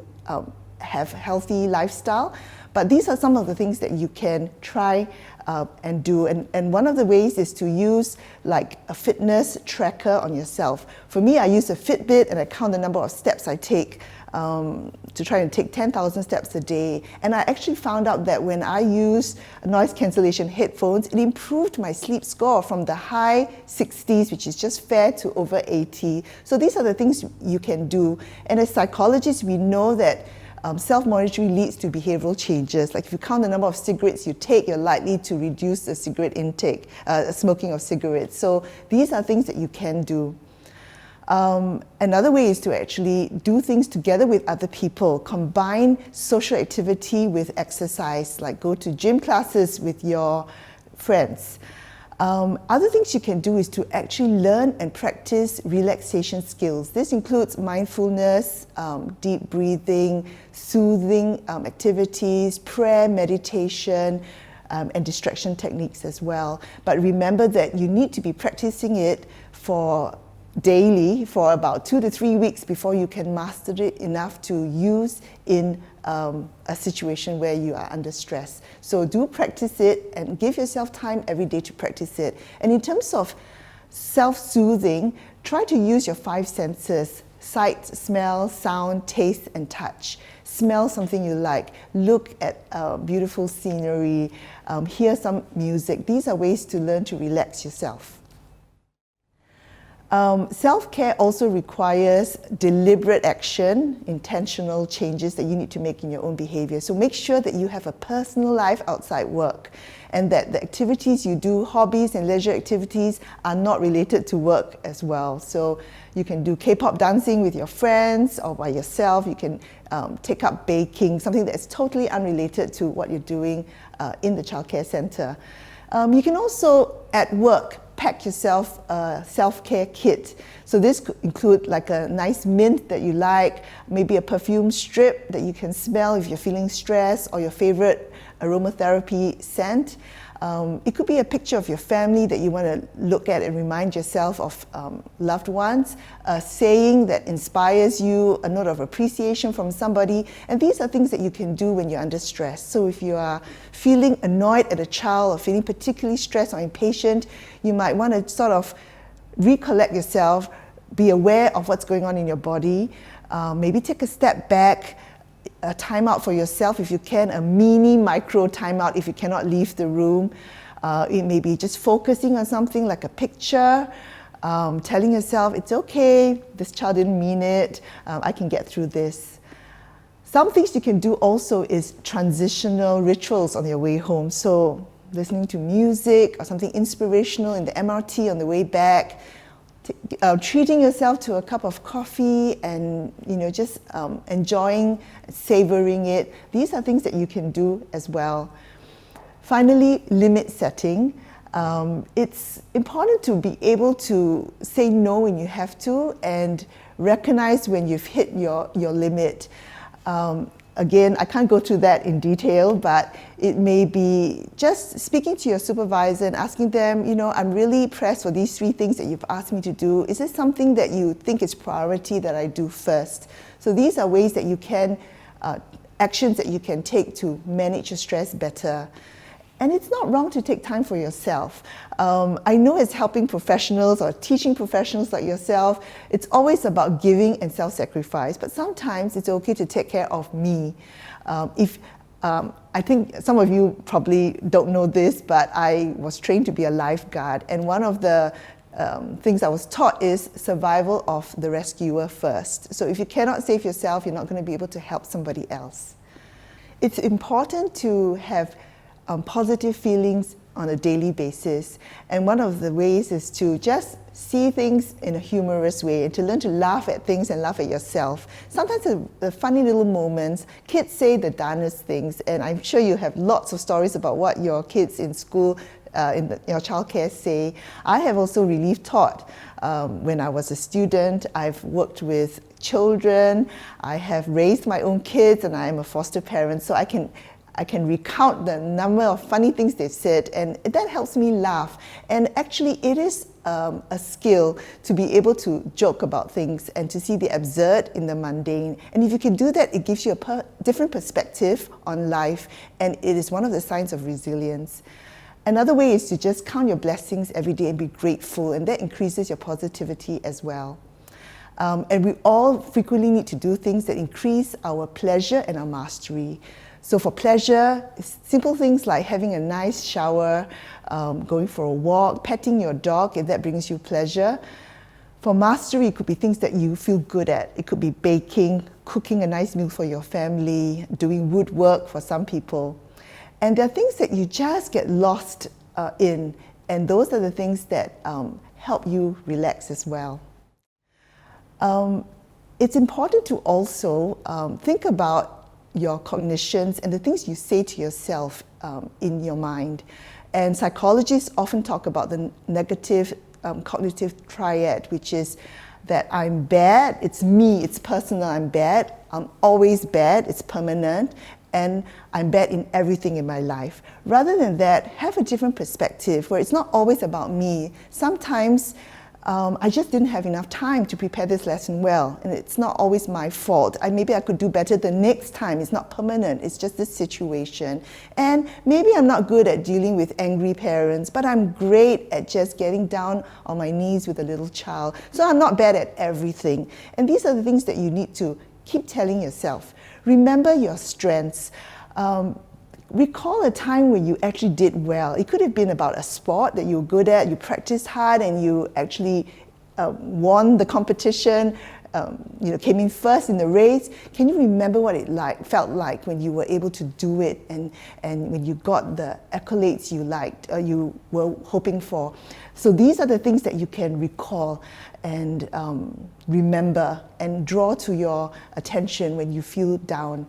have healthy lifestyle, but these are some of the things that you can try and do. And one of the ways is to use like a fitness tracker on yourself. For me, I use a Fitbit and I count the number of steps I take to try and take 10,000 steps a day. And I actually found out that when I use noise cancellation headphones, it improved my sleep score from the high 60s, which is just fair, to over 80. So these are the things you can do. And as psychologists, we know that self-monitoring leads to behavioral changes. Like if you count the number of cigarettes you take, you're likely to reduce the cigarette intake, smoking of cigarettes. So these are things that you can do. Another way is to actually do things together with other people. Combine social activity with exercise, like go to gym classes with your friends. Other things you can do is to actually learn and practice relaxation skills. This includes mindfulness, deep breathing, soothing activities, prayer, meditation, and distraction techniques as well. But remember that you need to be practicing it daily for about 2 to 3 weeks before you can master it enough to use in a situation where you are under stress. So do practice it and give yourself time every day to practice it. And in terms of self-soothing, try to use your 5 senses: sight, smell, sound, taste, and touch. Smell something you like, look at beautiful scenery, hear some music. These are ways to learn to relax yourself. Self-care also requires deliberate action, intentional changes that you need to make in your own behavior. So make sure that you have a personal life outside work and that the activities you do, hobbies and leisure activities, are not related to work as well. So you can do K-pop dancing with your friends or by yourself. You can take up baking, something that is totally unrelated to what you're doing in the childcare center. You can also, at work, pack yourself a self-care kit. So this could include like a nice mint that you like, maybe a perfume strip that you can smell if you're feeling stressed, or your favorite aromatherapy scent. It could be a picture of your family that you want to look at and remind yourself of loved ones, a saying that inspires you, a note of appreciation from somebody. And these are things that you can do when you're under stress. So if you are feeling annoyed at a child or feeling particularly stressed or impatient, you might want to sort of recollect yourself, be aware of what's going on in your body, maybe take a step back, a timeout for yourself if you can, a mini micro timeout if you cannot leave the room. It may be just focusing on something like a picture, telling yourself, it's okay, this child didn't mean it, I can get through this. Some things you can do also is transitional rituals on your way home. So listening to music or something inspirational in the MRT on the way back, treating yourself to a cup of coffee and just enjoying, savoring it. These are things that you can do as well. Finally, limit setting. It's important to be able to say no when you have to and recognize when you've hit your limit. Again, I can't go through that in detail, but it may be just speaking to your supervisor and asking them, I'm really pressed for these 3 things that you've asked me to do. Is this something that you think is priority that I do first? So these are ways that you can, actions that you can take to manage your stress better. And it's not wrong to take time for yourself. I know as helping professionals or teaching professionals like yourself, it's always about giving and self-sacrifice, but sometimes it's okay to take care of me. I think some of you probably don't know this, but I was trained to be a lifeguard, and one of the things I was taught is survival of the rescuer first. So if you cannot save yourself, you're not going to be able to help somebody else. It's important to have positive feelings on a daily basis, and one of the ways is to just see things in a humorous way and to learn to laugh at things and laugh at yourself. Sometimes the funny little moments, kids say the darnest things, and I'm sure you have lots of stories about what your kids in school your childcare say. I have also relief taught. When I was a student, I've worked with children, I have raised my own kids, and I am a foster parent, so I can recount the number of funny things they've said, and that helps me laugh. And actually, it is a skill to be able to joke about things and to see the absurd in the mundane. And if you can do that, it gives you a different perspective on life, and it is one of the signs of resilience. Another way is to just count your blessings every day and be grateful, and that increases your positivity as well. And we all frequently need to do things that increase our pleasure and our mastery. So for pleasure, simple things like having a nice shower, going for a walk, petting your dog if that brings you pleasure. For mastery, it could be things that you feel good at. It could be baking, cooking a nice meal for your family, doing woodwork for some people. And there are things that you just get lost in, and those are the things that help you relax as well. It's important to also think about your cognitions and the things you say to yourself in your mind. And psychologists often talk about the negative cognitive triad, which is that I'm bad, it's me, it's personal, I'm bad, I'm always bad, it's permanent, and I'm bad in everything in my life. Rather than that, have a different perspective where it's not always about me. Sometimes I just didn't have enough time to prepare this lesson well, and it's not always my fault. Maybe I could do better the next time. It's not permanent, it's just this situation. And maybe I'm not good at dealing with angry parents, but I'm great at just getting down on my knees with a little child. So I'm not bad at everything. And these are the things that you need to keep telling yourself. Remember your strengths. Recall a time when you actually did well. It could have been about a sport that you were good at, you practiced hard, and you actually won the competition, came in first in the race. Can you remember what it felt like when you were able to do it, and when you got the accolades you liked, or you were hoping for? So these are the things that you can recall and remember and draw to your attention when you feel down.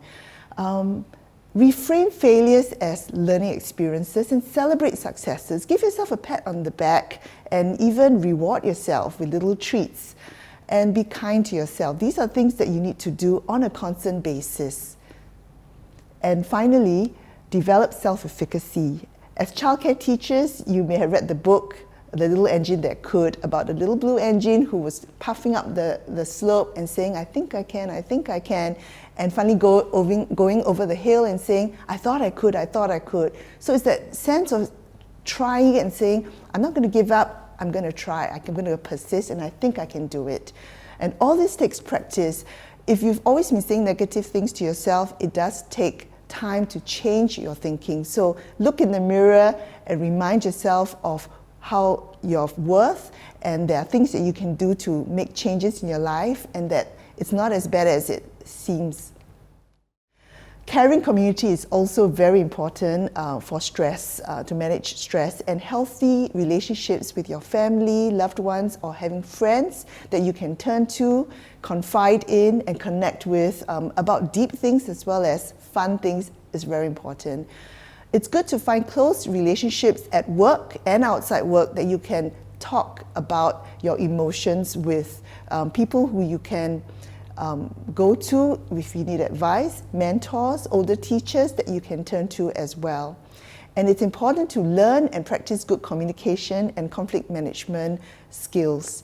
Reframe failures as learning experiences and celebrate successes. Give yourself a pat on the back and even reward yourself with little treats. And be kind to yourself. These are things that you need to do on a constant basis. And finally, develop self-efficacy. As childcare teachers, you may have read the book, The Little Engine That Could, about the little blue engine who was puffing up the slope and saying, I think I can, and finally going over the hill and saying, I thought I could. So it's that sense of trying it and saying, I'm not going to give up, I'm going to try, I'm going to persist, and I think I can do it. And all this takes practice. If you've always been saying negative things to yourself, it does take time to change your thinking. So look in the mirror and remind yourself of how your worth, and there are things that you can do to make changes in your life, and that it's not as bad as it seems. Caring community is also very important for stress, to manage stress, and healthy relationships with your family, loved ones, or having friends that you can turn to, confide in, and connect with about deep things as well as fun things is very important. It's good to find close relationships at work and outside work that you can talk about your emotions with, people who you can go to if you need advice, mentors, older teachers that you can turn to as well. And it's important to learn and practice good communication and conflict management skills.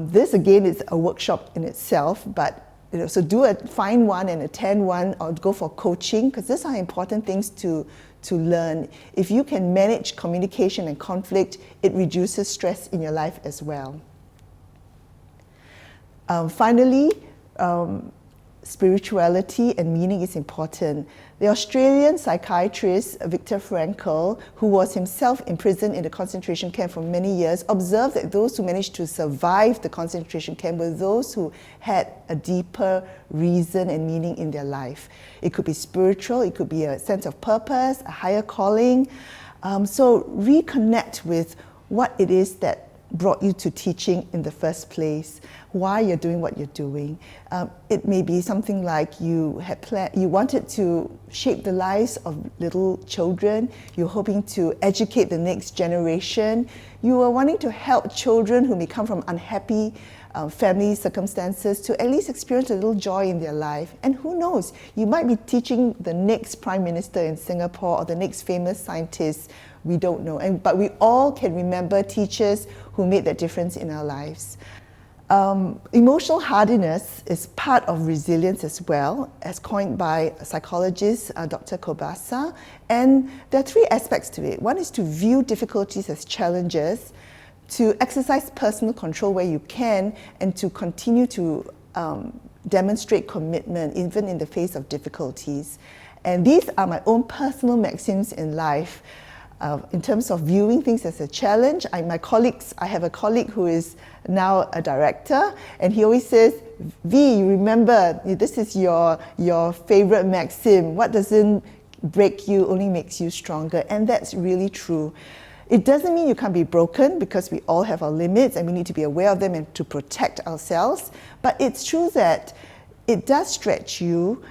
This again is a workshop in itself, but so find one and attend one, or go for coaching, because these are important things to learn. If you can manage communication and conflict, it reduces stress in your life as well. Finally, spirituality and meaning is important. The Australian psychiatrist Viktor Frankl, who was himself imprisoned in a concentration camp for many years, observed that those who managed to survive the concentration camp were those who had a deeper reason and meaning in their life. It could be spiritual, it could be a sense of purpose, a higher calling. So reconnect with what it is that brought you to teaching in the first place, why you're doing what you're doing. It may be something like you wanted to shape the lives of little children, you're hoping to educate the next generation, you are wanting to help children who may come from unhappy family circumstances to at least experience a little joy in their life. And who knows, you might be teaching the next Prime Minister in Singapore or the next famous scientist. We don't know, but we all can remember teachers who made that difference in our lives. Emotional hardiness is part of resilience as well, as coined by psychologist Dr. Kobasa. And there are three aspects to it. One is to view difficulties as challenges, to exercise personal control where you can, and to continue to demonstrate commitment even in the face of difficulties. And these are my own personal maxims in life. In terms of viewing things as a challenge, I have a colleague who is now a director, and he always says, V, remember, this is your favorite maxim. What doesn't break you only makes you stronger. And that's really true. It doesn't mean you can't be broken, because we all have our limits and we need to be aware of them and to protect ourselves. But it's true that it does stretch you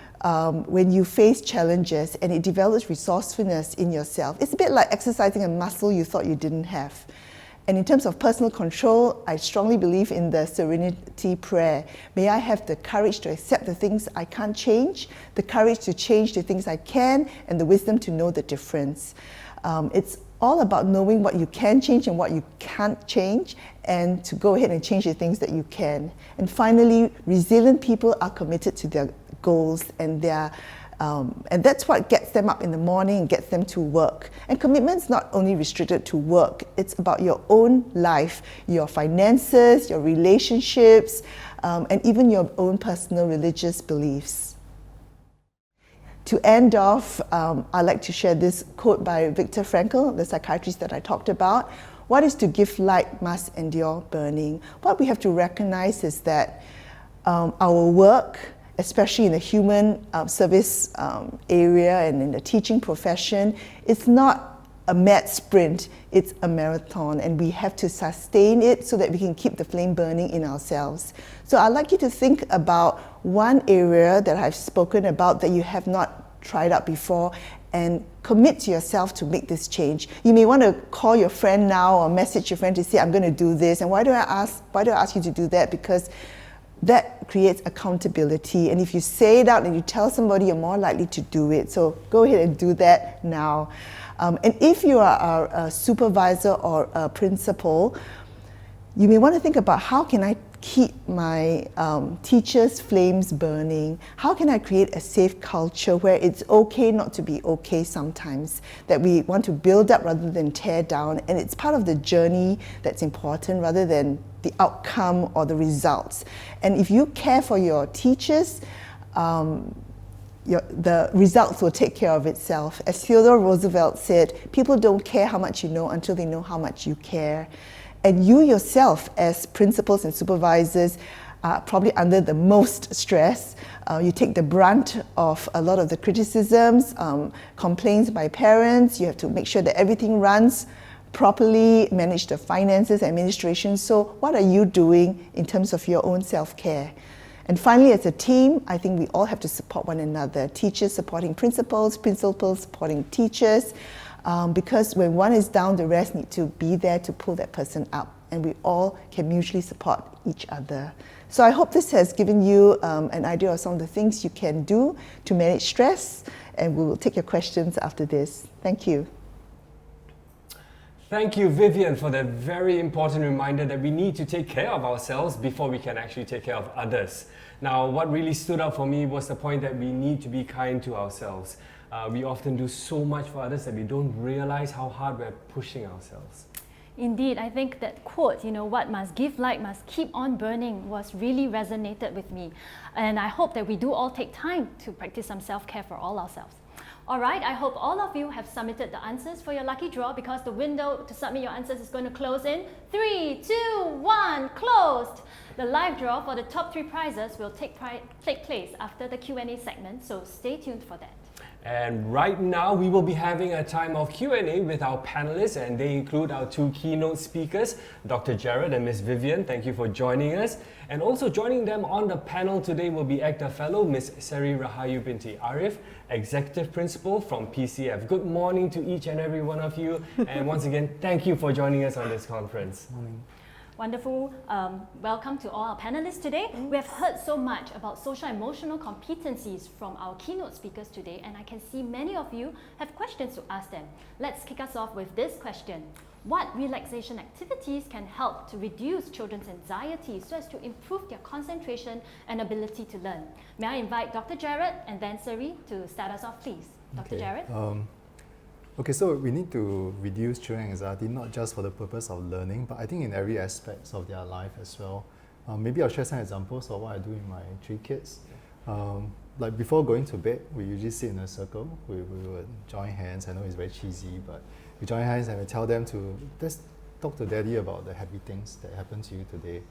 when you face challenges, and it develops resourcefulness in yourself. It's a bit like exercising a muscle you thought you didn't have. And in terms of personal control, I strongly believe in the serenity prayer. May I have the courage to accept the things I can't change, the courage to change the things I can, and the wisdom to know the difference. It's all about knowing what you can change and what you can't change, and to go ahead and change the things that you can. And finally, resilient people are committed to their goals, and that's what gets them up in the morning and gets them to work. And commitment's not only restricted to work, it's about your own life, your finances, your relationships, and even your own personal religious beliefs. To end off, I'd like to share this quote by Viktor Frankl, the psychiatrist that I talked about. What is to give light must endure burning. What we have to recognize is that our work, especially in the human service area and in the teaching profession, it's not a mad sprint, it's a marathon, and we have to sustain it so that we can keep the flame burning in ourselves. So I'd like you to think about one area that I've spoken about that you have not tried out before, and commit to yourself to make this change. You may want to call your friend now or message your friend to say, I'm going to do this. And why do I ask you to do that? Because that creates accountability. And if you say it out and you tell somebody, you're more likely to do it. So go ahead and do that now. And if you are a supervisor or a principal, you may want to think about, how can I keep my teachers' flames burning? How can I create a safe culture where it's okay not to be okay sometimes, that we want to build up rather than tear down, and it's part of the journey that's important rather than the outcome or the results. And if you care for your teachers, the results will take care of itself. As Theodore Roosevelt said, people don't care how much you know until they know how much you care. And you yourself, as principals and supervisors, are probably under the most stress. You take the brunt of a lot of the criticisms, complaints by parents. You have to make sure that everything runs properly, manage the finances, administration. So what are you doing in terms of your own self-care? And finally, as a team, I think we all have to support one another. Teachers supporting principals, principals supporting teachers. Because when one is down, the rest need to be there to pull that person up, and we all can mutually support each other. So I hope this has given you an idea of some of the things you can do to manage stress, and we will take your questions after this. Thank you. Thank you, Vivienne, for that very important reminder that we need to take care of ourselves before we can actually take care of others. Now, what really stood out for me was the point that we need to be kind to ourselves. We often do so much for others that we don't realize how hard we're pushing ourselves. Indeed, I think that quote, what must give light must keep on burning, was really resonated with me. And I hope that we do all take time to practice some self-care for all ourselves. All right, I hope all of you have submitted the answers for your lucky draw, because the window to submit your answers is going to close in 3, 2, 1, closed. The live draw for the top 3 prizes will take place after the Q&A segment, so stay tuned for that. And right now, we will be having a time of Q&A with our panelists, and they include our 2 keynote speakers, Dr. Jared and Ms. Vivienne. Thank you for joining us. And also joining them on the panel today will be ACTA Fellow, Ms. Seri Rahayu binti Arif, Executive Principal from PCF. Good morning to each and every one of you. And once again, thank you for joining us on this conference. Morning. Wonderful. Welcome to all our panelists today. We have heard so much about social emotional competencies from our keynote speakers today, and I can see many of you have questions to ask them. Let's kick us off with this question. What relaxation activities can help to reduce children's anxiety so as to improve their concentration and ability to learn? May I invite Dr. Jared and then Seri to start us off, please. Dr. Jared? Okay, so we need to reduce children's anxiety, not just for the purpose of learning, but I think in every aspect of their life as well. Maybe I'll share some examples of what I do with my 3 kids. Like before going to bed, we usually sit in a circle. We would join hands. I know it's very cheesy, but we join hands and we tell them to just talk to Daddy about the happy things that happened to you today.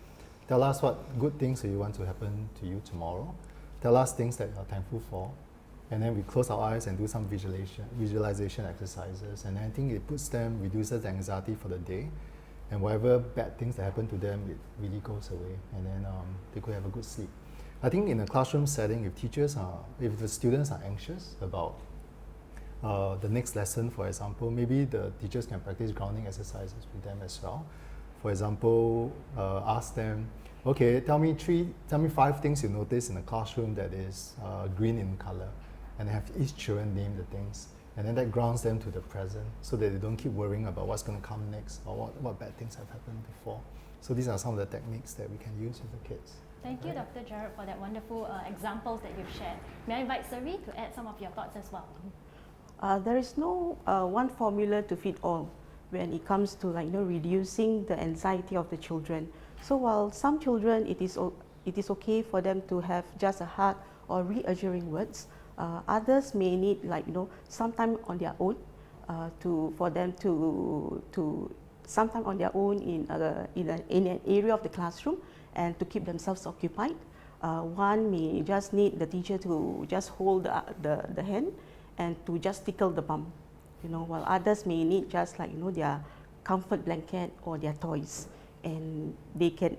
Tell us what good things you want to happen to you tomorrow. Tell us things that you're thankful for. And then we close our eyes and do some visualization exercises. And I think it reduces the anxiety for the day. And whatever bad things that happen to them, it really goes away. And then they could have a good sleep. I think in a classroom setting, if the students are anxious about the next lesson, for example, maybe the teachers can practice grounding exercises with them as well. For example, ask them, okay, tell me 5 things you notice in the classroom that is green in color. And have each children name the things, and then that grounds them to the present, so that they don't keep worrying about what's going to come next or what bad things have happened before. So these are some of the techniques that we can use with the kids. Thank you, Dr. Jared, for that wonderful examples that you've shared. May I invite Seri to add some of your thoughts as well? There is no one formula to fit all when it comes to reducing the anxiety of the children. So while some children it is okay for them to have just a hug or reassuring words, others may need some time on their own for them to sometime on their own in an area of the classroom and to keep themselves occupied. One may just need the teacher to just hold the hand and to just tickle the bum, while others may need just their comfort blanket or their toys. And they can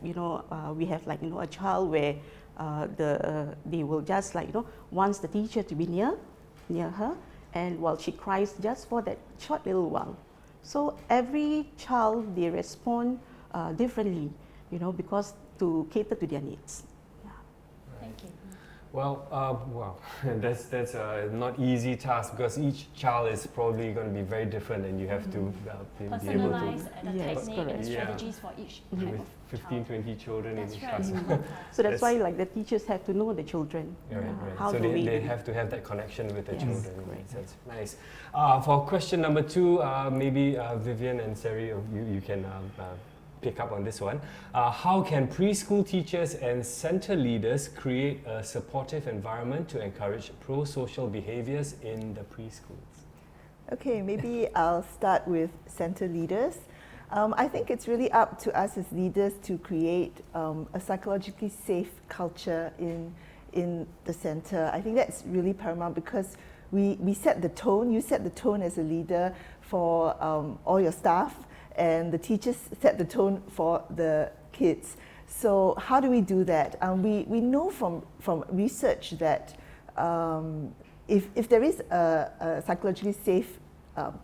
we have a child where they will just wants the teacher to be near her, and while she cries just for that short little while. So every child, they respond differently, because to cater to their needs. Thank you. Well, wow, that's a not easy task, because each child is probably going to be very different, and you have to be able to personalize the Yes, technique correct. and the strategies for each type with of 15, child. 20 children That's in each right. class. So that's why the teachers have to know the children. Yeah, right. How So do we they have to have that connection with the Yes, children. correct. That's nice. For question number 2, maybe Vivienne and Sari, you can pick up on this one. How can preschool teachers and center leaders create a supportive environment to encourage pro-social behaviors in the preschools? Okay, maybe I'll start with center leaders. I think it's really up to us as leaders to create a psychologically safe culture in the center. I think that's really paramount, because we set the tone. You set the tone as a leader for all your staff, and the teachers set the tone for the kids. So how do we do that? We know from research that if there is a psychologically safe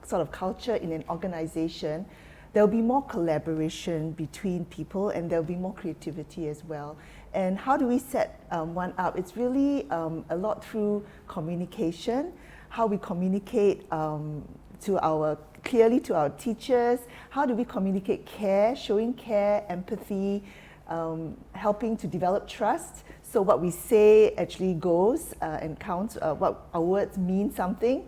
sort of culture in an organization, there'll be more collaboration between people, and there'll be more creativity as well. And how do we set one up? It's really a lot through communication, how we communicate clearly to our teachers. How do we communicate care, showing care, empathy, helping to develop trust, so what we say actually goes and counts, what our words mean something.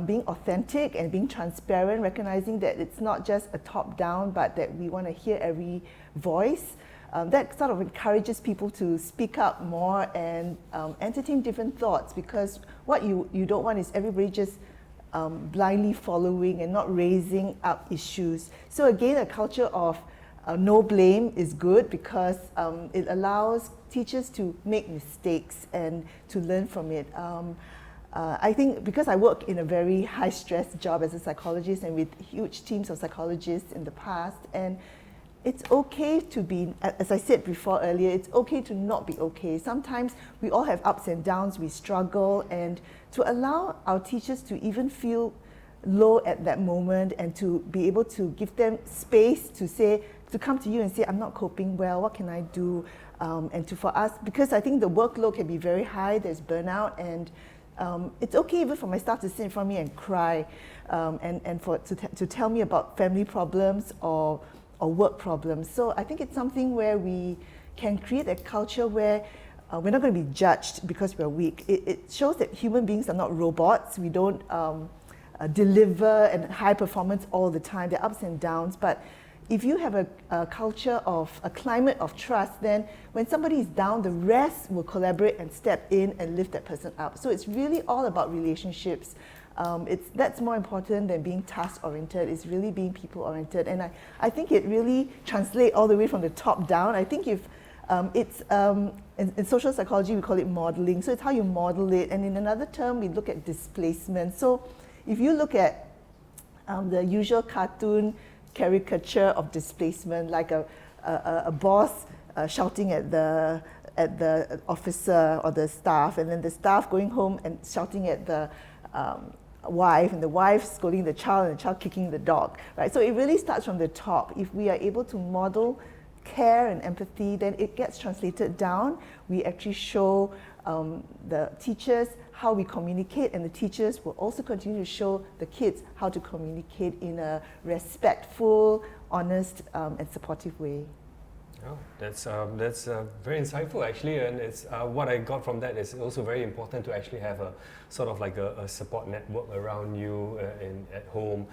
Being authentic and being transparent, recognizing that it's not just a top-down, but that we want to hear every voice. That sort of encourages people to speak up more and entertain different thoughts, because what you don't want is everybody just blindly following and not raising up issues. So again, a culture of no blame is good, because it allows teachers to make mistakes and to learn from it. I think because I work in a very high-stress job as a psychologist and with huge teams of psychologists in the past, and it's okay to be, as I said before earlier, it's okay to not be okay. Sometimes we all have ups and downs, we struggle, and to allow our teachers to even feel low at that moment, and to be able to give them space to come to you and say, I'm not coping well, what can I do? And for us, because I think the workload can be very high, there's burnout, and it's okay even for my staff to sit in front of me and cry, and to tell me about family problems or work problems. So I think it's something where we can create a culture where we're not going to be judged because we're weak. It shows that human beings are not robots. We don't deliver and high performance all the time. There are ups and downs, but if you have a culture of a climate of trust, then when somebody is down, the rest will collaborate and step in and lift that person up. So it's really all about relationships. That's more important than being task-oriented. It's really being people-oriented. And I think it really translates all the way from the top down. I think if in social psychology, we call it modeling. So it's how you model it. And in another term, we look at displacement. So if you look at the usual cartoon caricature of displacement, like a boss shouting at the officer or the staff, and then the staff going home and shouting at the wife, and the wife scolding the child, and the child kicking the dog, right? So it really starts from the top. If we are able to model care and empathy, then it gets translated down. We actually show the teachers how we communicate, and the teachers will also continue to show the kids how to communicate in a respectful, honest, and supportive way. Oh, that's very insightful actually, and it's what I got from that is also very important to actually have a sort of like a support network around you at home,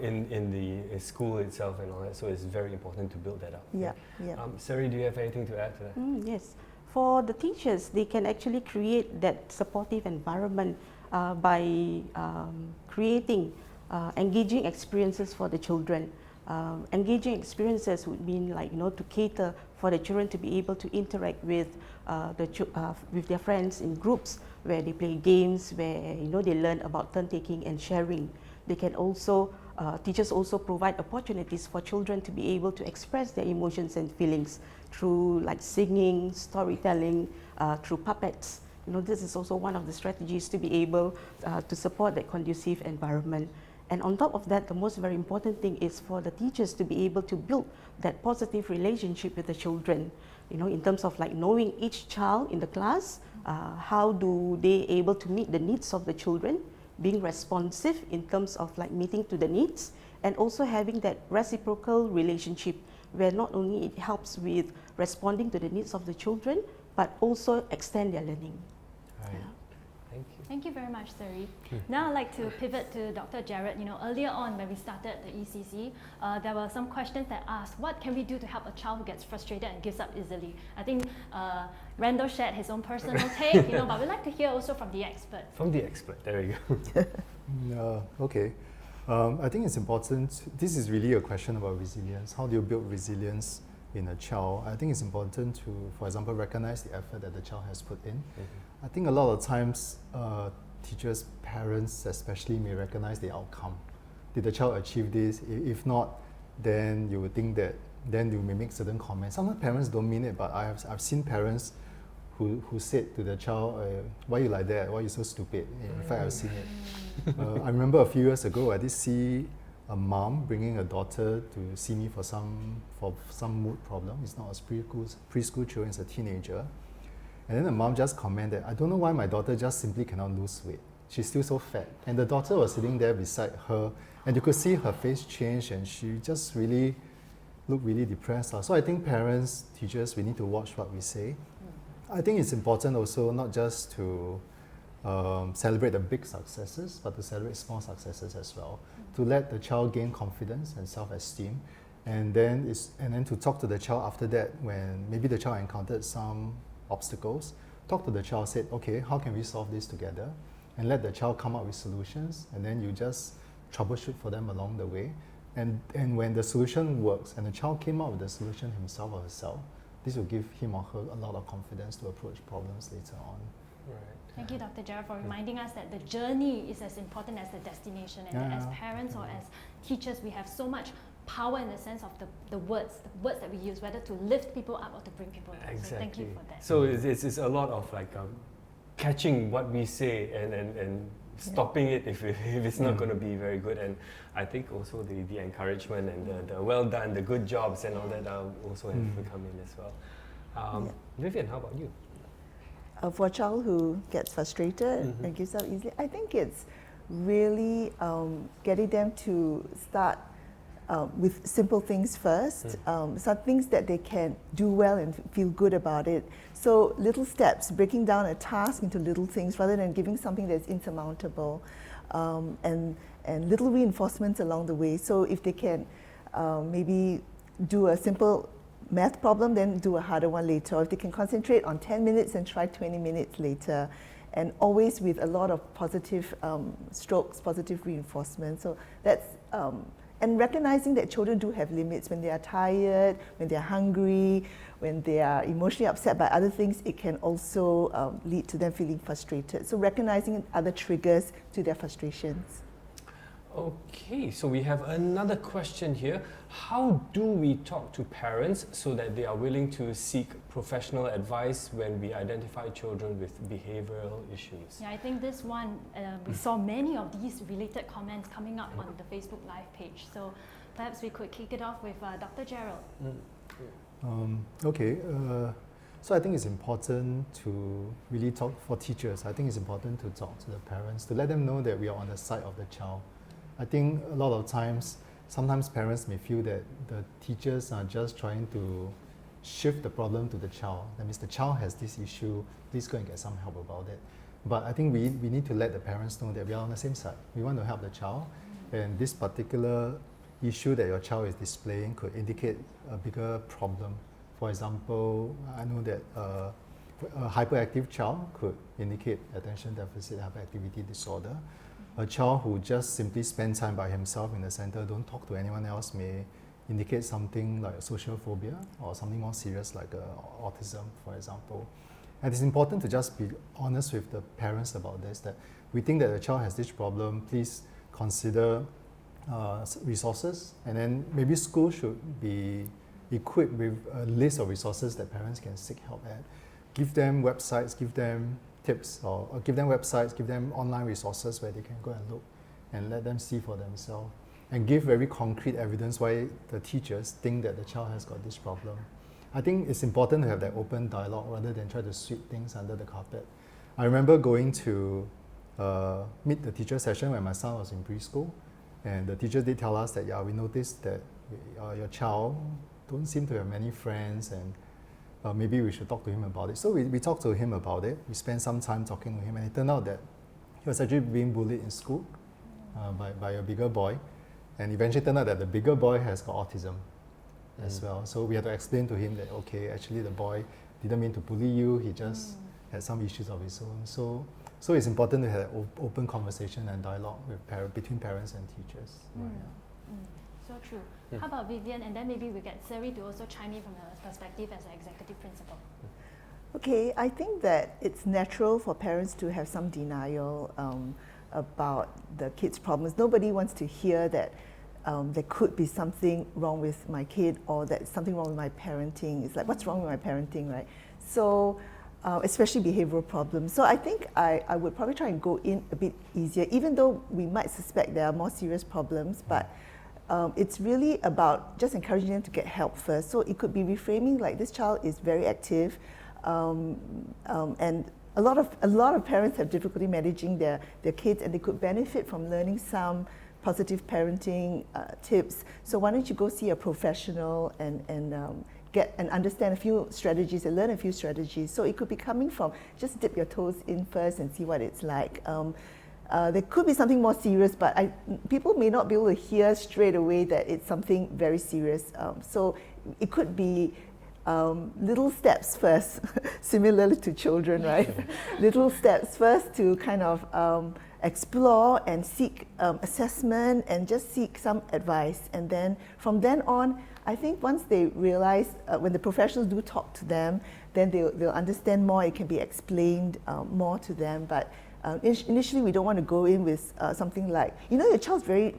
in the school itself and all that. So it's very important to build that up. Yeah, yeah. Sari, do you have anything to add to that? Yes. For the teachers, they can actually create that supportive environment by creating engaging experiences for the children. Engaging experiences would mean, like, to cater for the children to be able to interact with with their friends in groups, where they play games, where they learn about turn taking and sharing. They can also teachers also provide opportunities for children to be able to express their emotions and feelings through like singing, storytelling, through puppets. This is also one of the strategies to be able to support that conducive environment. And on top of that, the most very important thing is for the teachers to be able to build that positive relationship with the children, in terms of like knowing each child in the class, how do they able to meet the needs of the children, being responsive in terms of like meeting to the needs, and also having that reciprocal relationship where not only it helps with responding to the needs of the children, but also extend their learning. Right. Thank you. Thank you very much, Sari. Now I'd like to pivot to Dr. Jared. Earlier on when we started the ECC, there were some questions that asked, what can we do to help a child who gets frustrated and gives up easily? I think Randall shared his own personal take, but we'd like to hear also from the expert. From the expert, there we go. Okay. I think it's important, this is really a question about resilience. How do you build resilience in a child? I think it's important to, for example, recognize the effort that the child has put in. I think a lot of times teachers, parents especially, may recognize the outcome. Did the child achieve this? If not, then you would think that, then you may make certain comments. Sometimes parents don't mean it, but I've seen parents who said to the child, why are you like that? Why are you so stupid? In fact, I've seen it. I remember a few years ago, I did see a mom bringing a daughter to see me for some mood problem. It's not a preschool children, it's a teenager. And then the mom just commented, I don't know why my daughter just simply cannot lose weight. She's still so fat. And the daughter was sitting there beside her, and you could see her face change, and she just really looked really depressed. So I think parents, teachers, we need to watch what we say. I think it's important also not just to celebrate the big successes, but to celebrate small successes as well. To let the child gain confidence and self-esteem, and then to talk to the child after that when maybe the child encountered some obstacles. Talk to the child, said, okay, how can we solve this together? And let the child come up with solutions, and then you just troubleshoot for them along the way. And when the solution works, and the child came up with the solution himself or herself, this will give him or her a lot of confidence to approach problems later on. Right. Thank you, Dr. Jared, for reminding us that the journey is as important as the destination, and that as parents or as teachers, we have so much power in the sense of the words that we use, whether to lift people up or to bring people down. Exactly. So thank you for that. So it's a lot of like catching what we say and stopping it if it's not going to be very good. And I think also the encouragement and the well done, the good jobs and all that also have to come in as well. Vivienne, how about you? For a child who gets frustrated and gives up easily, I think it's really getting them to start with simple things first, some things that they can do well and feel good about it. So little steps, breaking down a task into little things rather than giving something that's insurmountable, and little reinforcements along the way. So if they can maybe do a simple math problem, then do a harder one later. Or if they can concentrate on 10 minutes and try 20 minutes later, and always with a lot of positive strokes, positive reinforcement. So that's and recognizing that children do have limits. When they are tired, when they are hungry, when they are emotionally upset by other things, it can also lead to them feeling frustrated. So recognizing other triggers to their frustrations. Okay, so we have another question here. How do we talk to parents so that they are willing to seek professional advice when we identify children with behavioral issues? Yeah, I think this one, we saw many of these related comments coming up on the Facebook Live page. So perhaps we could kick it off with Dr. Gerald. Okay, so I think it's important to really talk, for teachers, I think it's important to talk to the parents, to let them know that we are on the side of the child. I think a lot of times, sometimes parents may feel that the teachers are just trying to shift the problem to the child. That means the child has this issue, please go and get some help about it. But I think we need to let the parents know that we are on the same side. We want to help the child, and this particular issue that your child is displaying could indicate a bigger problem. For example, I know that a hyperactive child could indicate attention deficit hyperactivity disorder. A child who just simply spends time by himself in the center, don't talk to anyone else, may indicate something like a social phobia or something more serious like autism, for example. And it's important to just be honest with the parents about this, that we think that the child has this problem, please consider resources, and then maybe schools should be equipped with a list of resources that parents can seek help at. Give them websites, give them tips, or give them websites, give them online resources where they can go and look and let them see for themselves, and give very concrete evidence why the teachers think that the child has got this problem. I think it's important to have that open dialogue rather than try to sweep things under the carpet. I remember going to meet the teacher session when my son was in preschool, and the teacher did tell us that, yeah, we noticed that your child don't seem to have many friends, and maybe we should talk to him about it. So we talked to him about it. We spent some time talking to him, and it turned out that he was actually being bullied in school by a bigger boy, and eventually turned out that the bigger boy has got autism as well. So we had to explain to him that, okay, actually the boy didn't mean to bully you, he just had some issues of his own. So it's important to have open conversation and dialogue with between parents and teachers. So true. How about Vivienne, and then maybe we get Sari to also chime in from a perspective as an executive principal. Okay, I think that it's natural for parents to have some denial about the kids' problems. Nobody wants to hear that there could be something wrong with my kid, or that something wrong with my parenting. It's like, what's wrong with my parenting, right? So, especially behavioral problems. So I think I would probably try and go in a bit easier, even though we might suspect there are more serious problems, but it's really about just encouraging them to get help first. So it could be reframing like, this child is very active, and a lot of parents have difficulty managing their kids, and they could benefit from learning some positive parenting tips. So why don't you go see a professional and get and understand a few strategies and learn a few strategies. So it could be coming from just dip your toes in first and see what it's like. There could be something more serious, but people may not be able to hear straight away that it's something very serious. So it could be little steps first, similarly to children, right? Little steps first to kind of explore and seek assessment and just seek some advice. And then from then on, I think once they realize, when the professionals do talk to them, then they'll understand more, it can be explained more to them. But initially, we don't want to go in with something like, your child's very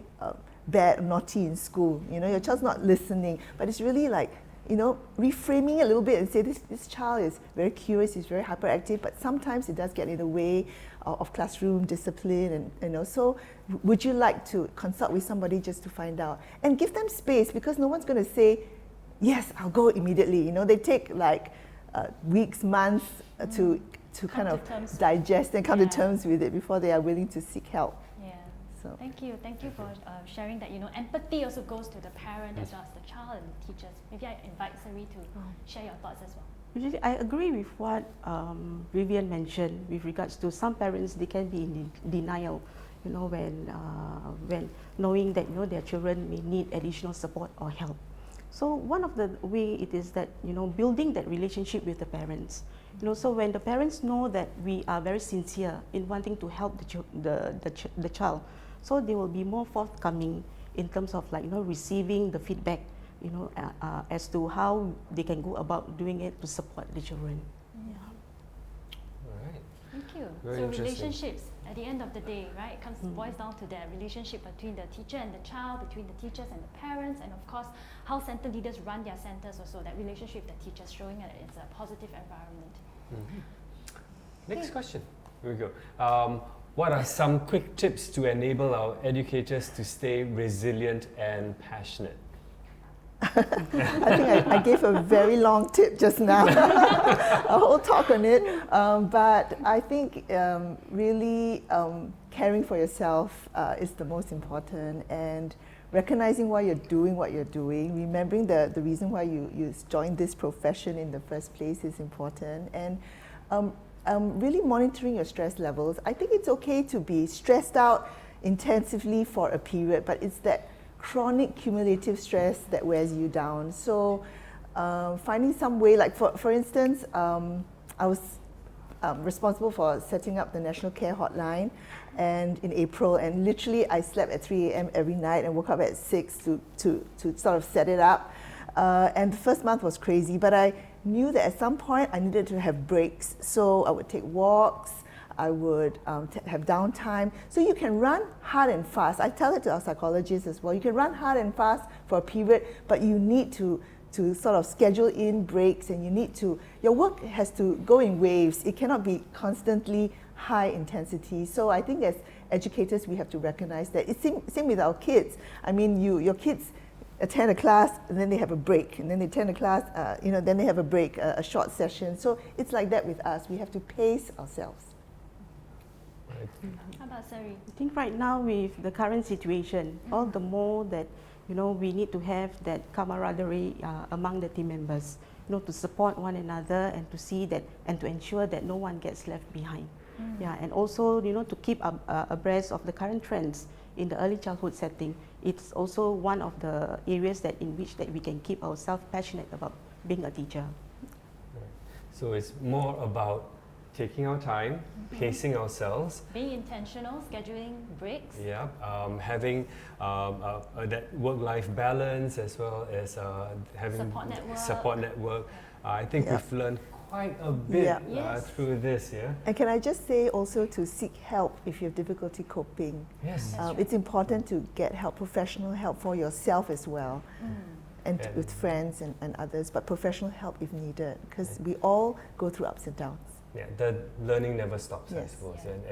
bad, naughty in school, your child's not listening, but it's really like, reframing it a little bit and say this child is very curious, he's very hyperactive, but sometimes it does get in the way of classroom discipline, and so would you like to consult with somebody just to find out? And give them space, because no one's going to say, yes, I'll go immediately. They take like weeks, months to kind of digest and come to terms with it before they are willing to seek help. So. Thank you for sharing that. Empathy also goes to the parent as well as the child and the teachers. Maybe I invite Sari to share your thoughts as well. Usually, I agree with what Vivienne mentioned with regards to some parents, they can be in denial, when knowing that their children may need additional support or help. So one of the way it is that building that relationship with the parents. So when the parents know that we are very sincere in wanting to help the child, so they will be more forthcoming in terms of receiving the feedback, as to how they can go about doing it to support the children. All right. Thank you. Very so relationships, at the end of the day, right, it boils down to that relationship between the teacher and the child, between the teachers and the parents, and of course, how center leaders run their centers also, that relationship with the teachers, showing that it's a positive environment. Next question. Here we go. What are some quick tips to enable our educators to stay resilient and passionate? I think I gave a very long tip just now, a whole talk on it. But I think really caring for yourself is the most important, and recognizing why you're doing what you're doing, remembering the reason why you joined this profession in the first place is important, and really monitoring your stress levels. I think it's okay to be stressed out intensively for a period, but it's that chronic cumulative stress that wears you down. So finding some way, like for instance, I was responsible for setting up the National Care Hotline and in April, and literally I slept at 3 a.m. every night and woke up at 6 to sort of set it up. And the first month was crazy, but I knew that at some point I needed to have breaks. So I would take walks, I would have downtime. So you can run hard and fast. I tell it to our psychologists as well. You can run hard and fast for a period, but you need to sort of schedule in breaks, and your work has to go in waves. It cannot be constantly high intensity. So I think as educators, we have to recognize that. It's same with our kids. I mean, your kids attend a class, and then they have a break, and then they attend a class, then they have a break, a short session. So it's like that with us. We have to pace ourselves. How about Sari? I think right now with the current situation, all the more that we need to have that camaraderie among the team members, to support one another and to see that and to ensure that no one gets left behind. Yeah, and also to keep abreast of the current trends in the early childhood setting. It's also one of the areas in which we can keep ourselves passionate about being a teacher. So it's more about taking our time, pacing ourselves, being intentional, scheduling breaks. Yeah, having that work-life balance, as well as having support network. I think we've learned quite a bit through this. Yeah. And can I just say also to seek help if you have difficulty coping. Yes. It's important to get help, professional help for yourself as well. And with friends and others, but professional help if needed, because we all go through ups and downs. Yeah, the learning never stops, I suppose, and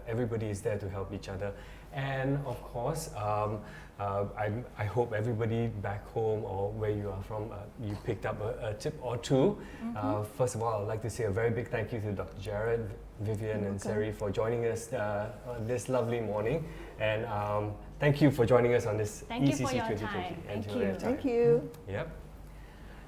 everybody is there to help each other. And of course, I hope everybody back home or where you are from, you picked up a tip or two. First of all, I'd like to say a very big thank you to Dr. Jared, Vivienne, and Sari for joining us this lovely morning. And thank you for joining us on this ECC 2020. Thank you. Yep.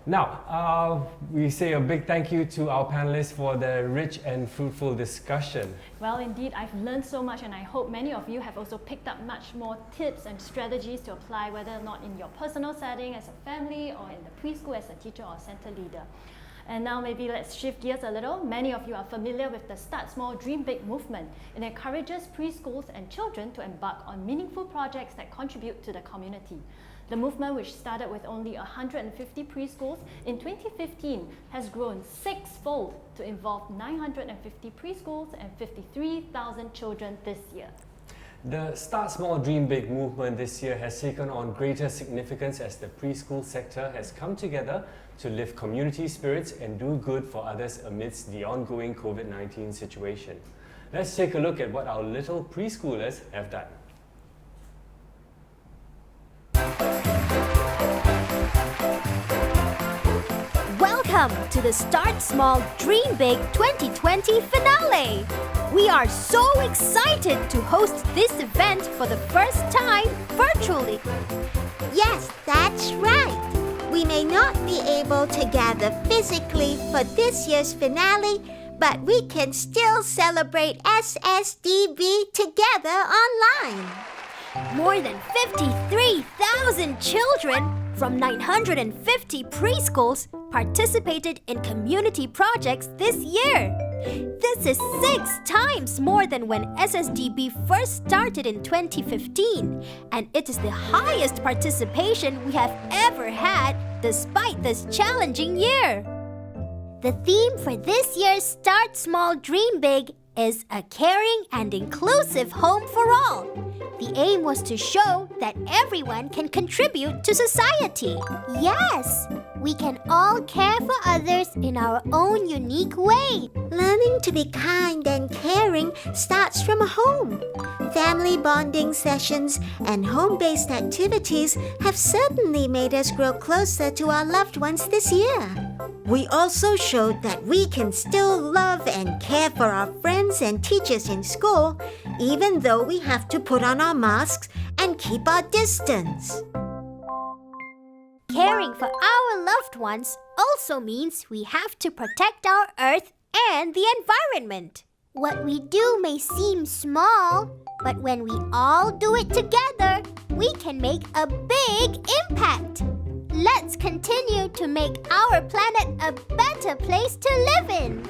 Now, we say a big thank you to our panelists for the rich and fruitful discussion. Well, indeed, I've learned so much, and I hope many of you have also picked up much more tips and strategies to apply, whether or not in your personal setting as a family or in the preschool as a teacher or center leader. And now maybe let's shift gears a little. Many of you are familiar with the Start Small, Dream Big movement. It encourages preschools and children to embark on meaningful projects that contribute to the community. The movement, which started with only 150 preschools in 2015, has grown sixfold to involve 950 preschools and 53,000 children this year. The Start Small, Dream Big movement this year has taken on greater significance as the preschool sector has come together to lift community spirits and do good for others amidst the ongoing COVID-19 situation. Let's take a look at what our little preschoolers have done. Welcome to the Start Small, Dream Big 2020 finale! We are so excited to host this event for the first time virtually. Yes, that's right. We may not be able to gather physically for this year's finale, but we can still celebrate SSDB together online. More than 53,000 children from 950 preschools participated in community projects this year. This is 6 times more than when SSDB first started in 2015, and it is the highest participation we have ever had despite this challenging year. The theme for this year's Start Small, Dream Big is a caring and inclusive home for all. The aim was to show that everyone can contribute to society. Yes, we can all care for others in our own unique way. Learning to be kind and caring starts from home. Family bonding sessions and home-based activities have certainly made us grow closer to our loved ones this year. We also showed that we can still love and care for our friends and teachers in school, even though we have to put on our masks and keep our distance. Caring for our loved ones also means we have to protect our earth and the environment. What we do may seem small, but when we all do it together, we can make a big impact. Let's continue to make our planet a better place to live in.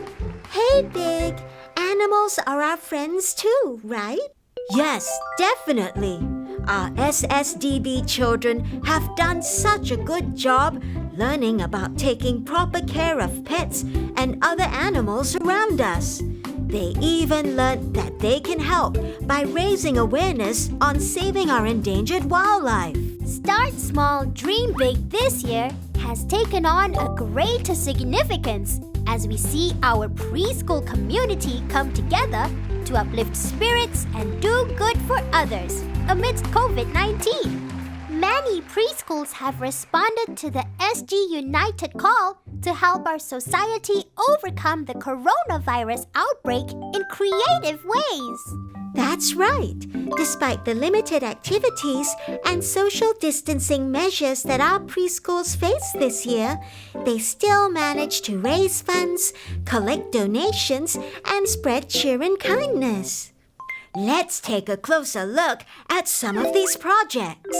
Hey, Big, animals are our friends too, right? Yes, definitely. Our SSDB children have done such a good job learning about taking proper care of pets and other animals around us. They even learned that they can help by raising awareness on saving our endangered wildlife. Start Small, Dream Big this year has taken on a greater significance as we see our preschool community come together to uplift spirits and do good for others amidst COVID-19. Many preschools have responded to the SG United call to help our society overcome the coronavirus outbreak in creative ways. That's right. Despite the limited activities and social distancing measures that our preschools face this year, they still managed to raise funds, collect donations, and spread cheer and kindness. Let's take a closer look at some of these projects.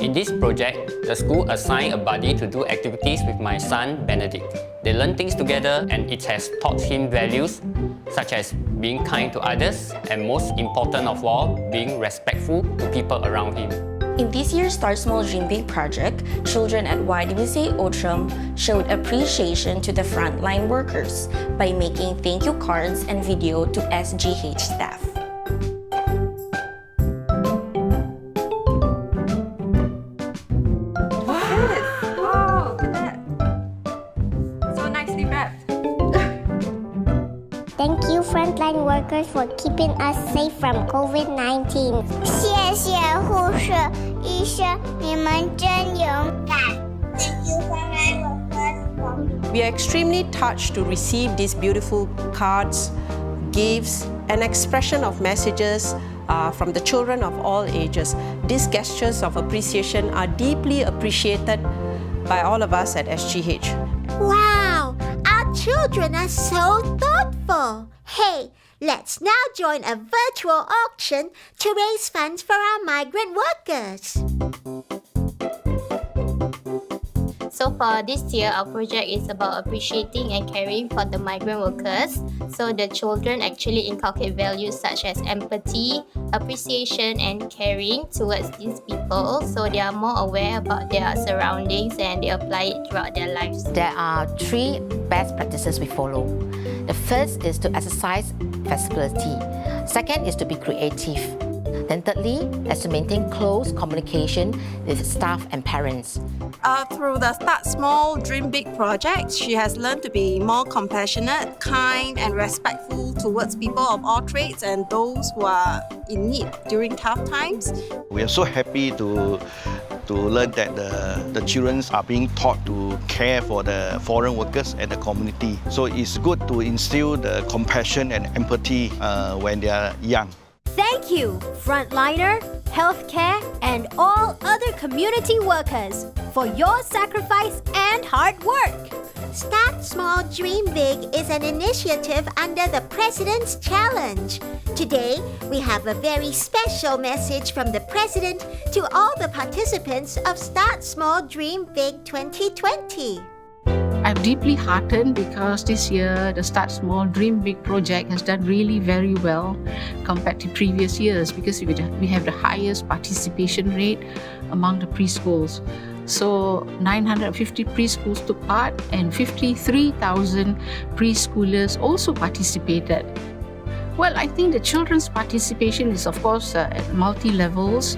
In this project, the school assigned a buddy to do activities with my son, Benedict. They learn things together and it has taught him values such as being kind to others and, most important of all, being respectful to people around him. In this year's Start Small Dream Big project, children at YWCA Outram showed appreciation to the frontline workers by making thank you cards and video to SGH staff. Thank you, frontline workers, for keeping us safe from COVID-19. 谢谢护士、医生，你们真勇敢。Thank you, frontline workers. We are extremely touched to receive these beautiful cards, gifts, and expression of messages from the children of all ages. These gestures of appreciation are deeply appreciated by all of us at SGH. Wow! Our children are so thoughtful. Hey, let's now join a virtual auction to raise funds for our migrant workers. So for this year, our project is about appreciating and caring for the migrant workers. So the children actually inculcate values such as empathy, appreciation and caring towards these people. So they are more aware about their surroundings and they apply it throughout their lives. There are 3 best practices we follow. The first is to exercise flexibility. Second is to be creative. Then thirdly, is to maintain close communication with staff and parents. Through the Start Small, Dream Big project, she has learned to be more compassionate, kind and respectful towards people of all trades and those who are in need during tough times. We are so happy to learn that the children are being taught to care for the foreign workers and the community. So it's good to instill the compassion and empathy when they are young. Thank you, frontliner, healthcare, and all other community workers for your sacrifice and hard work. Start Small, Dream Big is an initiative under the President's Challenge. Today, we have a very special message from the President to all the participants of Start Small, Dream Big 2020. I'm deeply heartened because this year the Start Small, Dream Big project has done really very well compared to previous years because we have the highest participation rate among the preschools. So 950 preschools took part and 53,000 preschoolers also participated. Well, I think the children's participation is, of course, at multi-levels.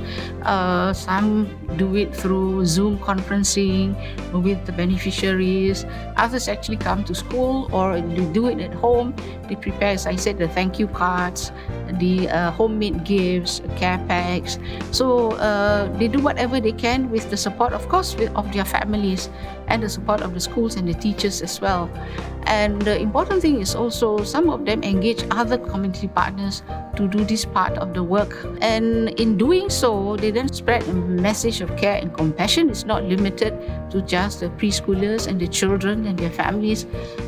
Some do it through Zoom conferencing with the beneficiaries. Others actually come to school or they do it at home. They prepare, as I said, the thank you cards, the homemade gifts, care packs. So they do whatever they can with the support, of course, of their families and the support of the schools and the teachers as well. And the important thing is also some of them engage other community partners to do this part of the work. And in doing so, they then spread a message of care and compassion. It's not limited to just the preschoolers and the children and their families,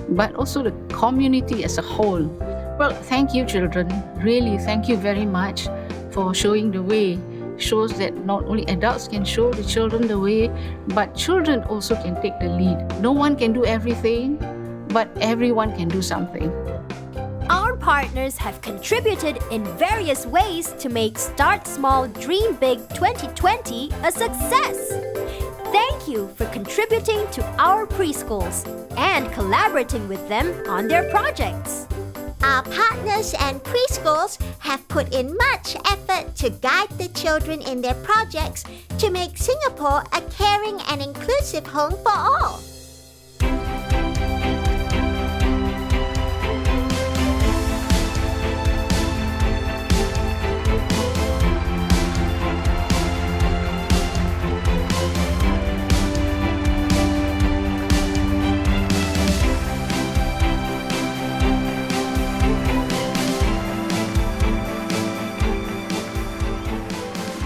but also the community as a whole. Well, thank you, children. Really, thank you very much for showing the way. Shows that not only adults can show the children the way, but children also can take the lead. No one can do everything, but everyone can do something. Our partners have contributed in various ways to make Start Small, Dream Big 2020 a success. Thank you for contributing to our preschools and collaborating with them on their projects. Our partners and preschools have put in much effort to guide the children in their projects to make Singapore a caring and inclusive home for all.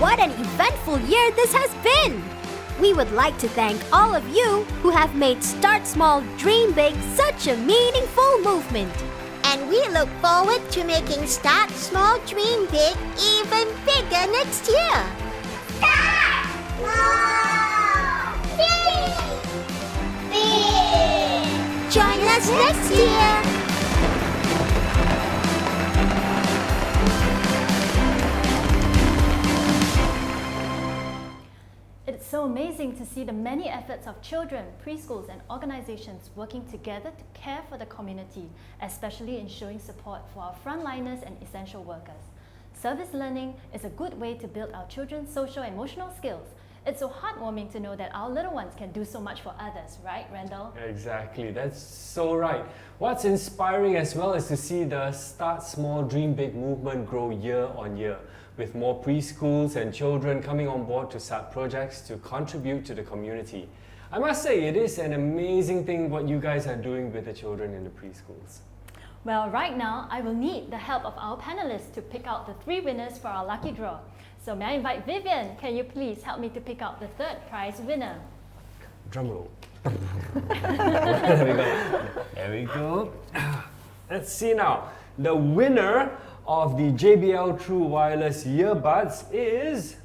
What an eventful year this has been! We would like to thank all of you who have made Start Small, Dream Big such a meaningful movement. And we look forward to making Start Small, Dream Big even bigger next year. Start small, dream big. Join us next year. It's so amazing to see the many efforts of children, preschools and organizations working together to care for the community, especially in showing support for our frontliners and essential workers. Service learning is a good way to build our children's social and emotional skills. It's so heartwarming to know that our little ones can do so much for others, right, Randall? Exactly, that's so right. What's inspiring as well is to see the Start Small, Dream Big movement grow year on year, with more preschools and children coming on board to start projects to contribute to the community. I must say, it is an amazing thing what you guys are doing with the children in the preschools. Well, right now, I will need the help of our panelists to pick out the 3 winners for our lucky draw. So may I invite Vivienne, can you please help me to pick out the 3rd prize winner? Drum roll. There we go. There we go. Let's see now. The winner of the JBL True Wireless Earbuds is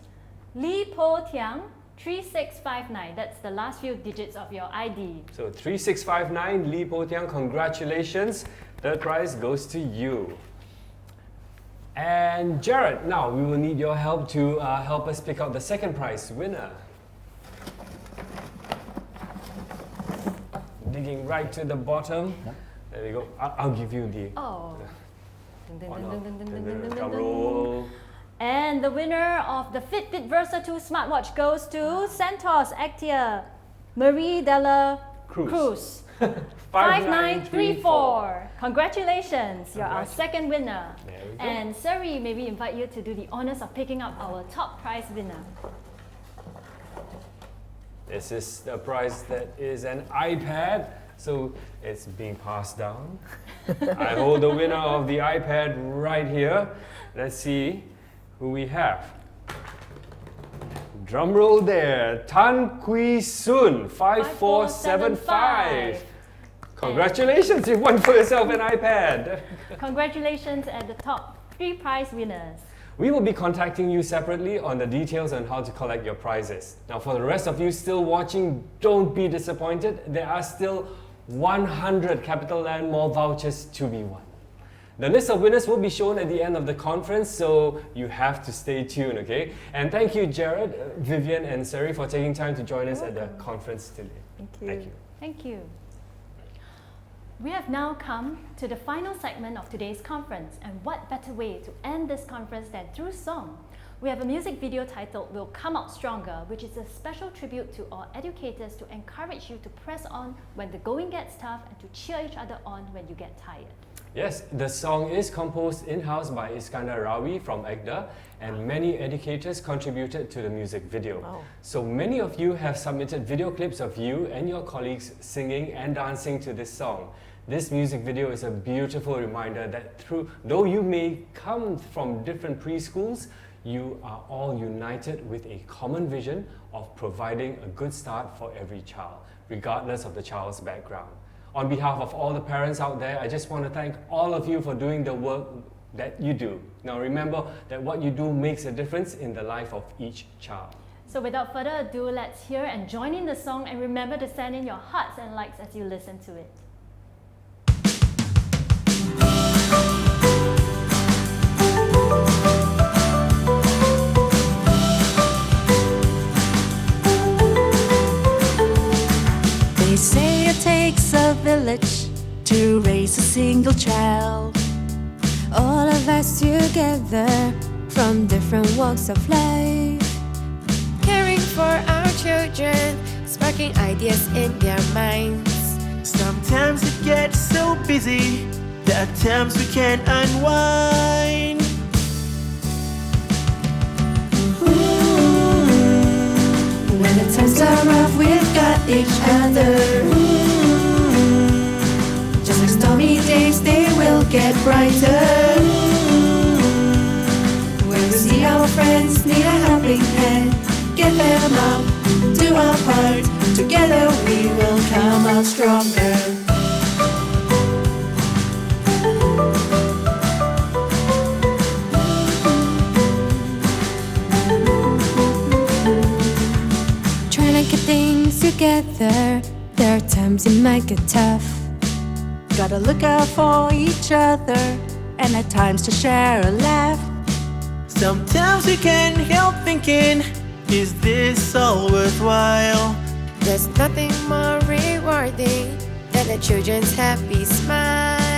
Lee Po Tiang 3659. That's the last few digits of your ID. So 3659, Lee Po Tiang, congratulations. 3rd prize goes to you. And Jared, now we will need your help to help us pick out the 2nd prize winner. Digging right to the bottom. There we go. I'll give you the drum roll. And the winner of the Fitbit Versa 2 smartwatch goes to Santos Actia Marie Della Cruz. 5934. Congratulations, you're our 2nd winner. And Sari, may we invite you to do the honors of picking up our top prize winner. This is the prize that is an iPad, so it's being passed down. I hold the winner of the iPad right here. Let's see who we have. Drum roll there, Tan Kui Soon, 5475. Congratulations, you've won for yourself an iPad. Congratulations at the top 3 prize winners. We will be contacting you separately on the details on how to collect your prizes. Now for the rest of you still watching, don't be disappointed. There are still 100 CapitaLand Mall vouchers to be won. The list of winners will be shown at the end of the conference, so you have to stay tuned, okay? And thank you, Jared, Vivienne, and Sari for taking time to join us at the conference today. Thank you. Thank you. Thank you. We have now come to the final segment of today's conference, and what better way to end this conference than through song? We have a music video titled We'll Come Out Stronger, which is a special tribute to our educators to encourage you to press on when the going gets tough and to cheer each other on when you get tired. Yes, the song is composed in-house by Iskandar Rawi from ECDA, and many educators contributed to the music video. Oh. So many of you have submitted video clips of you and your colleagues singing and dancing to this song. This music video is a beautiful reminder that though you may come from different preschools, you are all united with a common vision of providing a good start for every child, regardless of the child's background. On behalf of all the parents out there, I just want to thank all of you for doing the work that you do. Now remember that what you do makes a difference in the life of each child. So without further ado, let's hear and join in the song, and remember to send in your hearts and likes as you listen to it. They say it takes a child. All of us together from different walks of life, caring for our children, sparking ideas in their minds. Sometimes it gets so busy, there are times we can't unwind. When the times are rough, we've got each other. Just like stormy days, they will get brighter. When we see our friends need a helping hand, get them up, do our part. Together we will come out stronger. Trying to get things together, there are times it might get tough. Gotta look out for each other, and at times to share a laugh. Sometimes we can't help thinking, is this all worthwhile? There's nothing more rewarding than the children's happy smiles.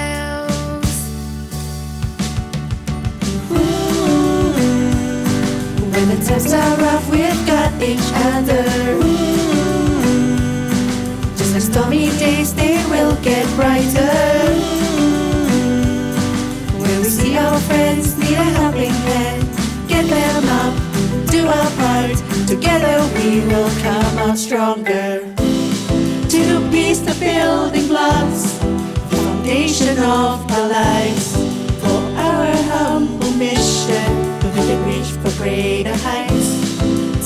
When the times are rough, we've got each other. Just like stormy days, they will get brighter. When we see our friends need a helping hand, get them up, do our part. Together we will come out stronger. To piece the building blocks, the foundation of our lives. For our humble mission, we can reach for greater heights.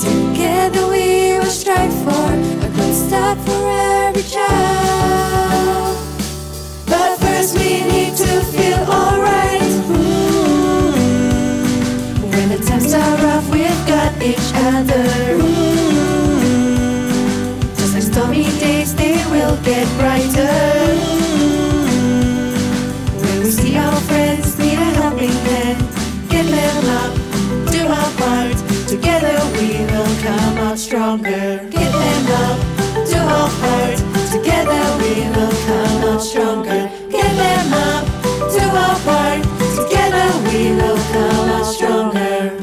Together we will strive for a good start for every child. But first we need to feel alright. When the times are rough, we've got each other. Just like stormy days, they will get brighter. When we see our friends need a helping hand, get them up, do our part. Together we will come out stronger. Get them up, do our part. Together we will come out stronger. Get them up, do our part. Together we will come out stronger.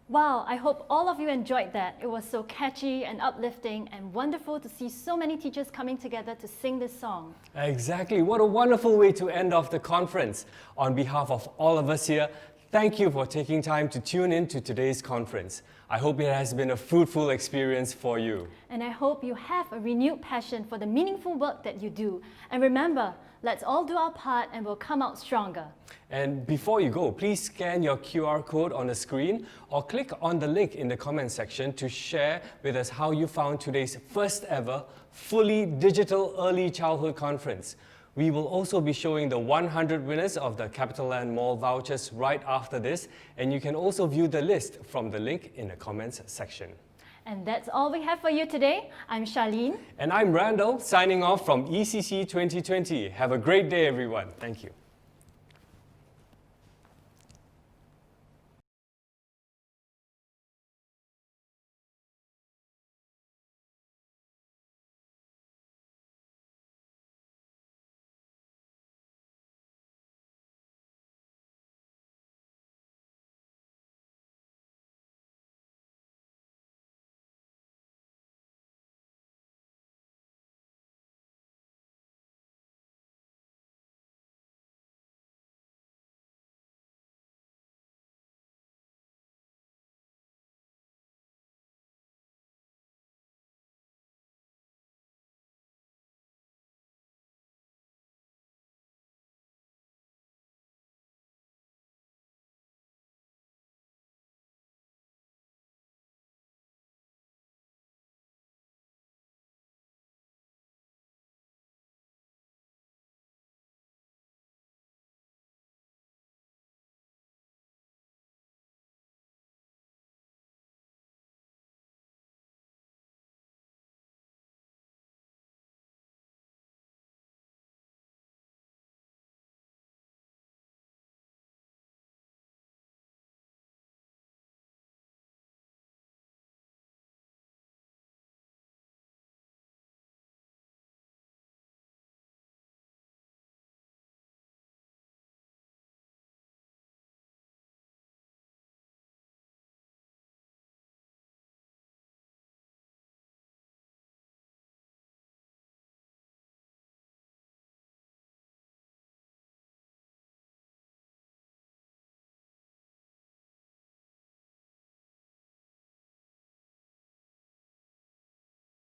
Wow, I hope all of you enjoyed that. It was so catchy and uplifting and wonderful to see so many teachers coming together to sing this song. Exactly. What a wonderful way to end off the conference. On behalf of all of us here, thank you for taking time to tune in to today's conference. I hope it has been a fruitful experience for you. And I hope you have a renewed passion for the meaningful work that you do. And remember, let's all do our part and we'll come out stronger. And before you go, please scan your QR code on the screen or click on the link in the comment section to share with us how you found today's first ever fully digital early childhood conference. We will also be showing the 100 winners of the CapitaLand Mall vouchers right after this, and you can also view the list from the link in the comments section. And that's all we have for you today. I'm Charlene. And I'm Randall, signing off from ECC 2020. Have a great day, everyone. Thank you.